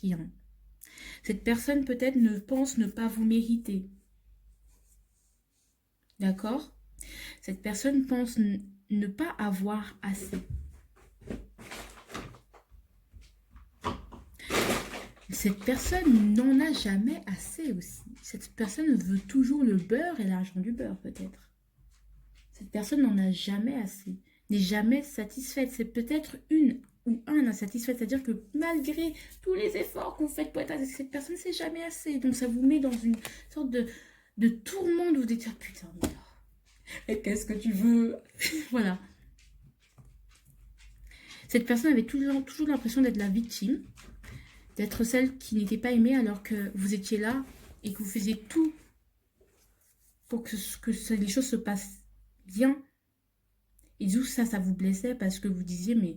rien. Cette personne peut-être ne pense ne pas vous mériter. D'accord? Cette personne pense ne pas avoir assez. Cette personne n'en a jamais assez aussi. Cette personne veut toujours le beurre et l'argent du beurre peut-être. Cette personne n'en a jamais assez, n'est jamais satisfaite. C'est peut-être une ou un insatisfait, c'est-à-dire que malgré tous les efforts que vous faites pour être avec cette personne, c'est jamais assez. Donc ça vous met dans une sorte de tourment de vous dire ah, putain, mais qu'est-ce que tu veux? Voilà. Cette personne avait toujours l'impression d'être la victime, d'être celle qui n'était pas aimée alors que vous étiez là et que vous faisiez tout pour que les choses se passent bien. Et du coup, ça vous blessait parce que vous disiez, mais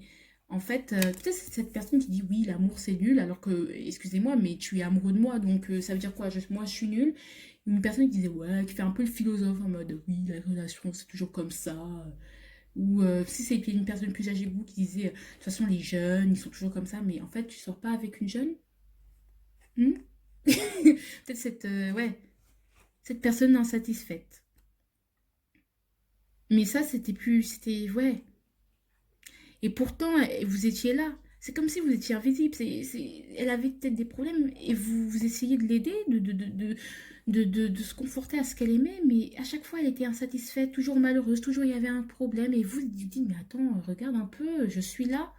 en fait, peut-être c'est cette personne qui dit, oui, l'amour c'est nul, alors que, excusez-moi, mais tu es amoureux de moi, donc ça veut dire quoi? Moi, je suis nulle. Une personne qui disait, ouais, qui fait un peu le philosophe en mode, oui, la relation c'est toujours comme ça. Ou si c'était une personne plus âgée que vous qui disait, de toute façon, les jeunes, ils sont toujours comme ça, mais en fait, tu sors pas avec une jeune. Hmm. Peut-être ouais, cette personne insatisfaite. Mais ça, c'était plus, c'était, ouais. Et pourtant, vous étiez là. C'est comme si vous étiez invisible. Elle avait peut-être des problèmes et vous essayez de l'aider, de se conforter à ce qu'elle aimait, mais à chaque fois, elle était insatisfaite, toujours malheureuse, toujours il y avait un problème. Et vous vous dites, mais attends, regarde un peu, je suis là.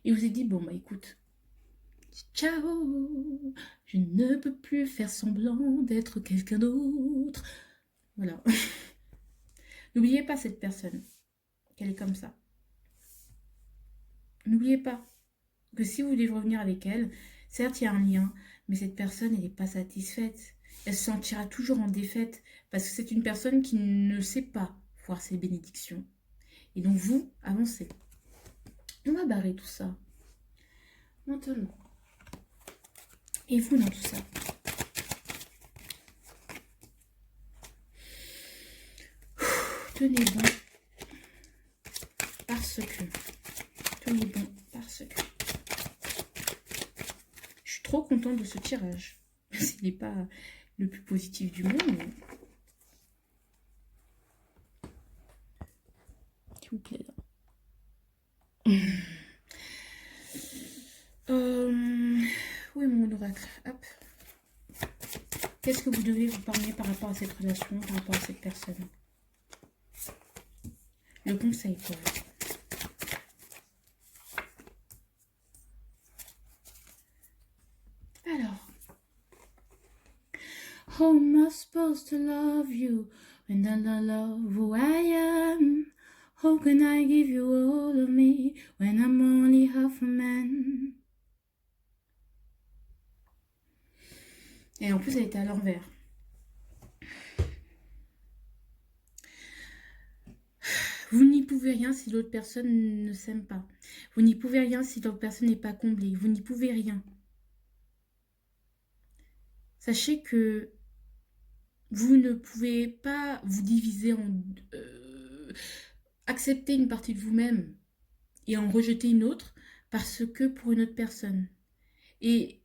Et vous avez dit, bon, bah écoute, ciao, je ne peux plus faire semblant d'être quelqu'un d'autre. Voilà. N'oubliez pas cette personne, qu'elle est comme ça. N'oubliez pas que si vous voulez revenir avec elle, certes, il y a un lien, mais cette personne, elle n'est pas satisfaite. Elle se sentira toujours en défaite parce que c'est une personne qui ne sait pas voir ses bénédictions. Et donc, vous, avancez. On va barrer tout ça. Maintenant. Et vous dans tout ça. Tenez bon. Parce que. Tenez bon. Parce que. Je suis trop contente de ce tirage. S'il n'est pas le plus positif du monde. S'il vous plaît. Oui, mon oracle. Hop. Qu'est-ce que vous devez vous parler par rapport à cette relation, par rapport à cette personne? Le conseil pour vous. Alors. How am I supposed to love you when I don't love who I am? How can I give you all of me when I'm only half a man? Et en plus, elle était à l'envers. Vous n'y pouvez rien si l'autre personne ne s'aime pas. Vous n'y pouvez rien si l'autre personne n'est pas comblée. Vous n'y pouvez rien. Sachez que vous ne pouvez pas vous diviser en... accepter une partie de vous-même et en rejeter une autre parce que pour une autre personne. Et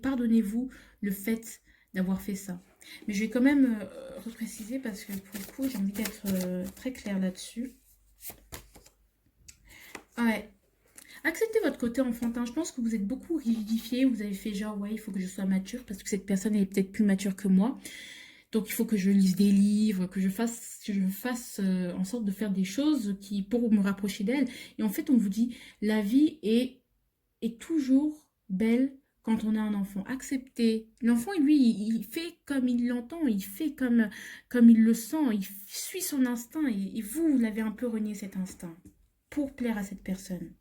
pardonnez-vous le fait d'avoir fait ça. Mais je vais quand même repréciser parce que pour le coup, j'ai envie d'être très claire là-dessus. Ouais. Acceptez votre côté enfantin. Je pense que vous êtes beaucoup rigidifié. Vous avez fait genre, ouais, il faut que je sois mature parce que cette personne est peut-être plus mature que moi. Donc, il faut que je lise des livres, que je fasse en sorte de faire des choses pour me rapprocher d'elle. Et en fait, on vous dit, la vie est toujours belle quand on a un enfant. Acceptez. L'enfant, lui, il fait comme il l'entend, il fait comme il le sent, il suit son instinct. Et vous l'avez un peu renié cet instinct pour plaire à cette personne.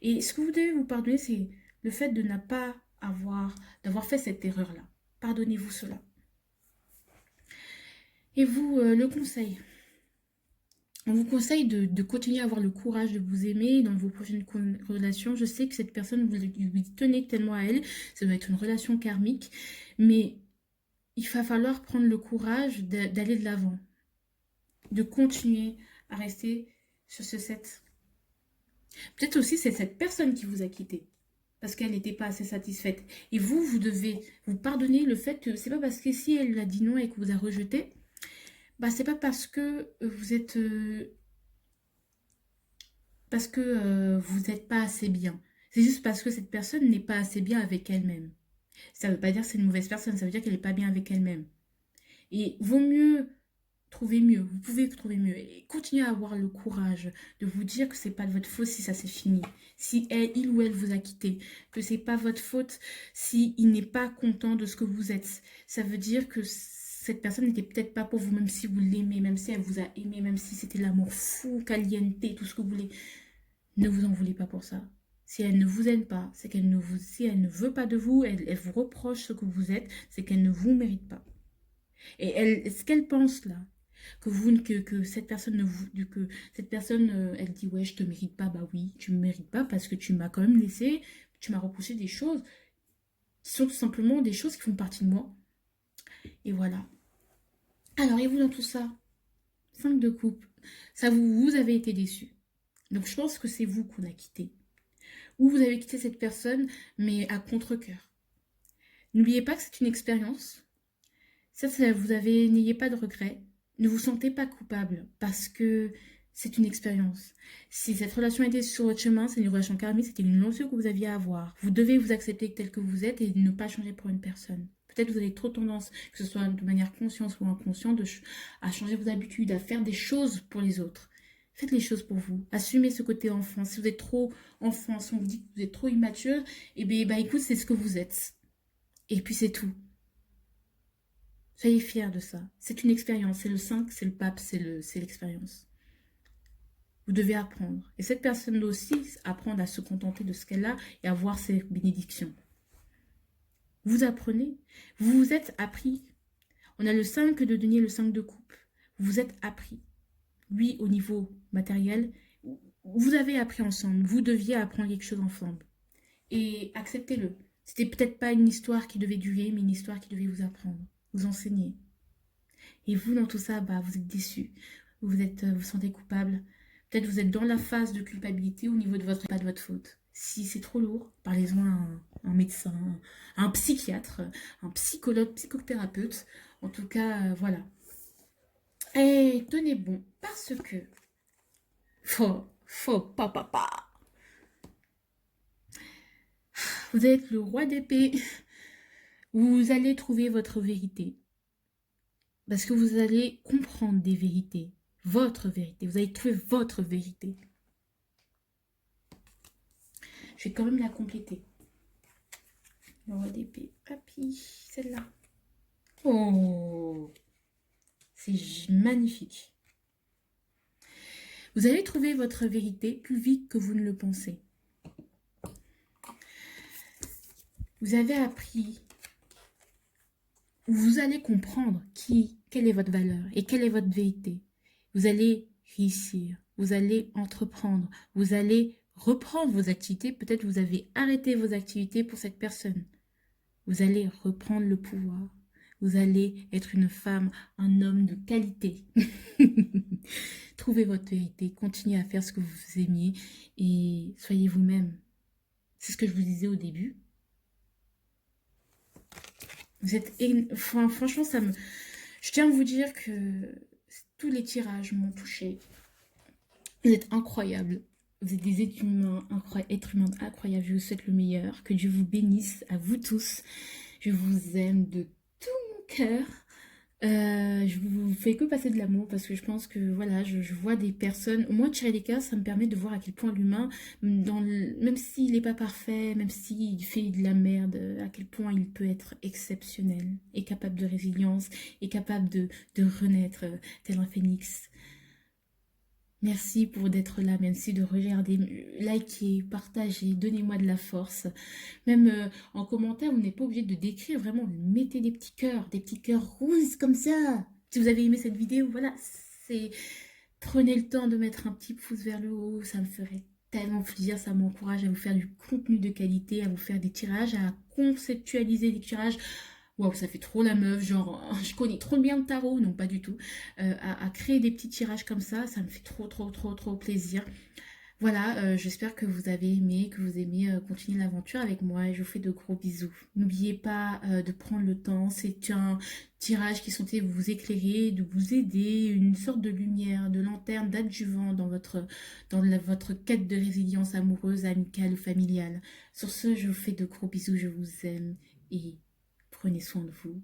Et ce que vous devez vous pardonner, c'est le fait de ne pas d'avoir fait cette erreur-là. Pardonnez-vous cela. Et vous, le conseil. On vous conseille de continuer à avoir le courage de vous aimer dans vos prochaines relations. Je sais que cette personne, vous tenez tellement à elle, ça doit être une relation karmique, mais il va falloir prendre le courage d'aller de l'avant, de continuer à rester sur ce set. Peut-être aussi c'est cette personne qui vous a quitté parce qu'elle n'était pas assez satisfaite. Et vous devez vous pardonner le fait que c'est pas parce que si elle a dit non et que vous a rejeté, bah c'est pas parce que vous êtes vous n'êtes pas assez bien. C'est juste parce que cette personne n'est pas assez bien avec elle-même. Ça ne veut pas dire que c'est une mauvaise personne, ça veut dire qu'elle n'est pas bien avec elle-même. Et vaut mieux trouver mieux, vous pouvez trouver mieux. Et continuez à avoir le courage de vous dire que c'est pas de votre faute si ça s'est fini. Si il ou elle vous a quitté, que c'est pas votre faute si il n'est pas content de ce que vous êtes. Ça veut dire que cette personne n'était peut-être pas pour vous, même si vous l'aimez, même si elle vous a aimé, même si c'était l'amour fou, caliente, tout ce que vous voulez. Ne vous en voulez pas pour ça. Si elle ne vous aime pas, c'est qu'elle ne vous, si elle ne veut pas de vous, elle vous reproche ce que vous êtes, c'est qu'elle ne vous mérite pas. Et ce qu'elle pense là, que cette personne que cette personne, elle dit ouais, je te mérite pas, bah oui, tu me mérites pas parce que tu m'as quand même laissé, tu m'as reproché des choses qui sont tout simplement des choses qui font partie de moi. Et voilà. Alors, et vous dans tout ça? 5 de coupe. Ça vous avez été déçu. Donc je pense que c'est vous qu'on a quitté. Ou vous avez quitté cette personne, mais à contre-cœur. N'oubliez pas que c'est une expérience. Ça, n'ayez pas de regrets. Ne vous sentez pas coupable parce que c'est une expérience. Si cette relation était sur votre chemin, c'est une relation karmique, c'était une leçon que vous aviez à avoir. Vous devez vous accepter tel que vous êtes et ne pas changer pour une personne. Peut-être vous avez trop tendance, que ce soit de manière consciente ou inconsciente, à changer vos habitudes, à faire des choses pour les autres. Faites les choses pour vous. Assumez ce côté enfant. Si vous êtes trop enfant, si on vous dit que vous êtes trop immature, eh bien, bah, écoute, c'est ce que vous êtes. Et puis c'est tout. Soyez fiers de ça. C'est une expérience. C'est le 5, c'est le pape, c'est l'expérience. Vous devez apprendre. Et cette personne doit aussi apprendre à se contenter de ce qu'elle a et à voir ses bénédictions. Vous apprenez. Vous vous êtes appris. On a le 5 de denier, le 5 de coupe. Vous vous êtes appris. Lui, au niveau matériel, vous avez appris ensemble. Vous deviez apprendre quelque chose ensemble. Et acceptez-le. C'était peut-être pas une histoire qui devait durer, mais une histoire qui devait vous apprendre, vous enseigner. Et vous, dans tout ça, bah, vous êtes déçu. Vous sentez coupable. Peut-être vous êtes dans la phase de culpabilité au niveau de votre, pas de votre faute. Si c'est trop lourd, parlez-en à un médecin, à un psychiatre, un psychologue, psychothérapeute. En tout cas, voilà. Et tenez bon, parce que papa. Vous êtes le roi d'épée. Vous allez trouver votre vérité. Parce que vous allez comprendre des vérités. Votre vérité. Vous allez trouver votre vérité. Je vais quand même la compléter. Le roi d'épée. Papy, celle-là. Oh, c'est magnifique. Vous allez trouver votre vérité plus vite que vous ne le pensez. Vous avez appris. Vous allez comprendre quelle est votre valeur et quelle est votre vérité. Vous allez réussir. Vous allez entreprendre. Vous allez reprendre vos activités. Peut-être vous avez arrêté vos activités pour cette personne. Vous allez reprendre le pouvoir. Vous allez être une femme, un homme de qualité. Trouvez votre vérité. Continuez à faire ce que vous aimiez et soyez vous-même. C'est ce que je vous disais au début. Vous êtes... Franchement, ça me... Je tiens à vous dire que tous les tirages m'ont touchée. Vous êtes incroyables. Vous êtes des êtres humains incroyables. Je vous souhaite le meilleur. Que Dieu vous bénisse, à vous tous. Je vous aime de tout mon cœur. Je vous fais que passer de l'amour parce que je pense que voilà, je vois des personnes, au moins tirer des cas, ça me permet de voir à quel point l'humain, même s'il n'est pas parfait, même s'il fait de la merde, à quel point il peut être exceptionnel, et capable de résilience, et capable de renaître tel un phénix. Merci pour d'être là, merci de regarder, liker, partager, donnez-moi de la force. Même en commentaire, vous n'êtes pas obligé de décrire, vraiment, mettez des petits cœurs rouges comme ça. Si vous avez aimé cette vidéo, voilà, c'est... Prenez le temps de mettre un petit pouce vers le haut, ça me ferait tellement plaisir, ça m'encourage à vous faire du contenu de qualité, à vous faire des tirages, à conceptualiser des tirages. Waouh, ça fait trop la meuf, genre, je connais trop bien le tarot, non pas du tout. À créer des petits tirages comme ça me fait trop plaisir. Voilà, j'espère que vous avez aimé, que vous aimez continuer l'aventure avec moi et je vous fais de gros bisous. N'oubliez pas de prendre le temps, c'est un tirage qui est censé vous éclairer, de vous aider, une sorte de lumière, de lanterne, d'adjuvant dans votre quête de résilience amoureuse, amicale ou familiale. Sur ce, je vous fais de gros bisous, je vous aime et prenez soin de vous.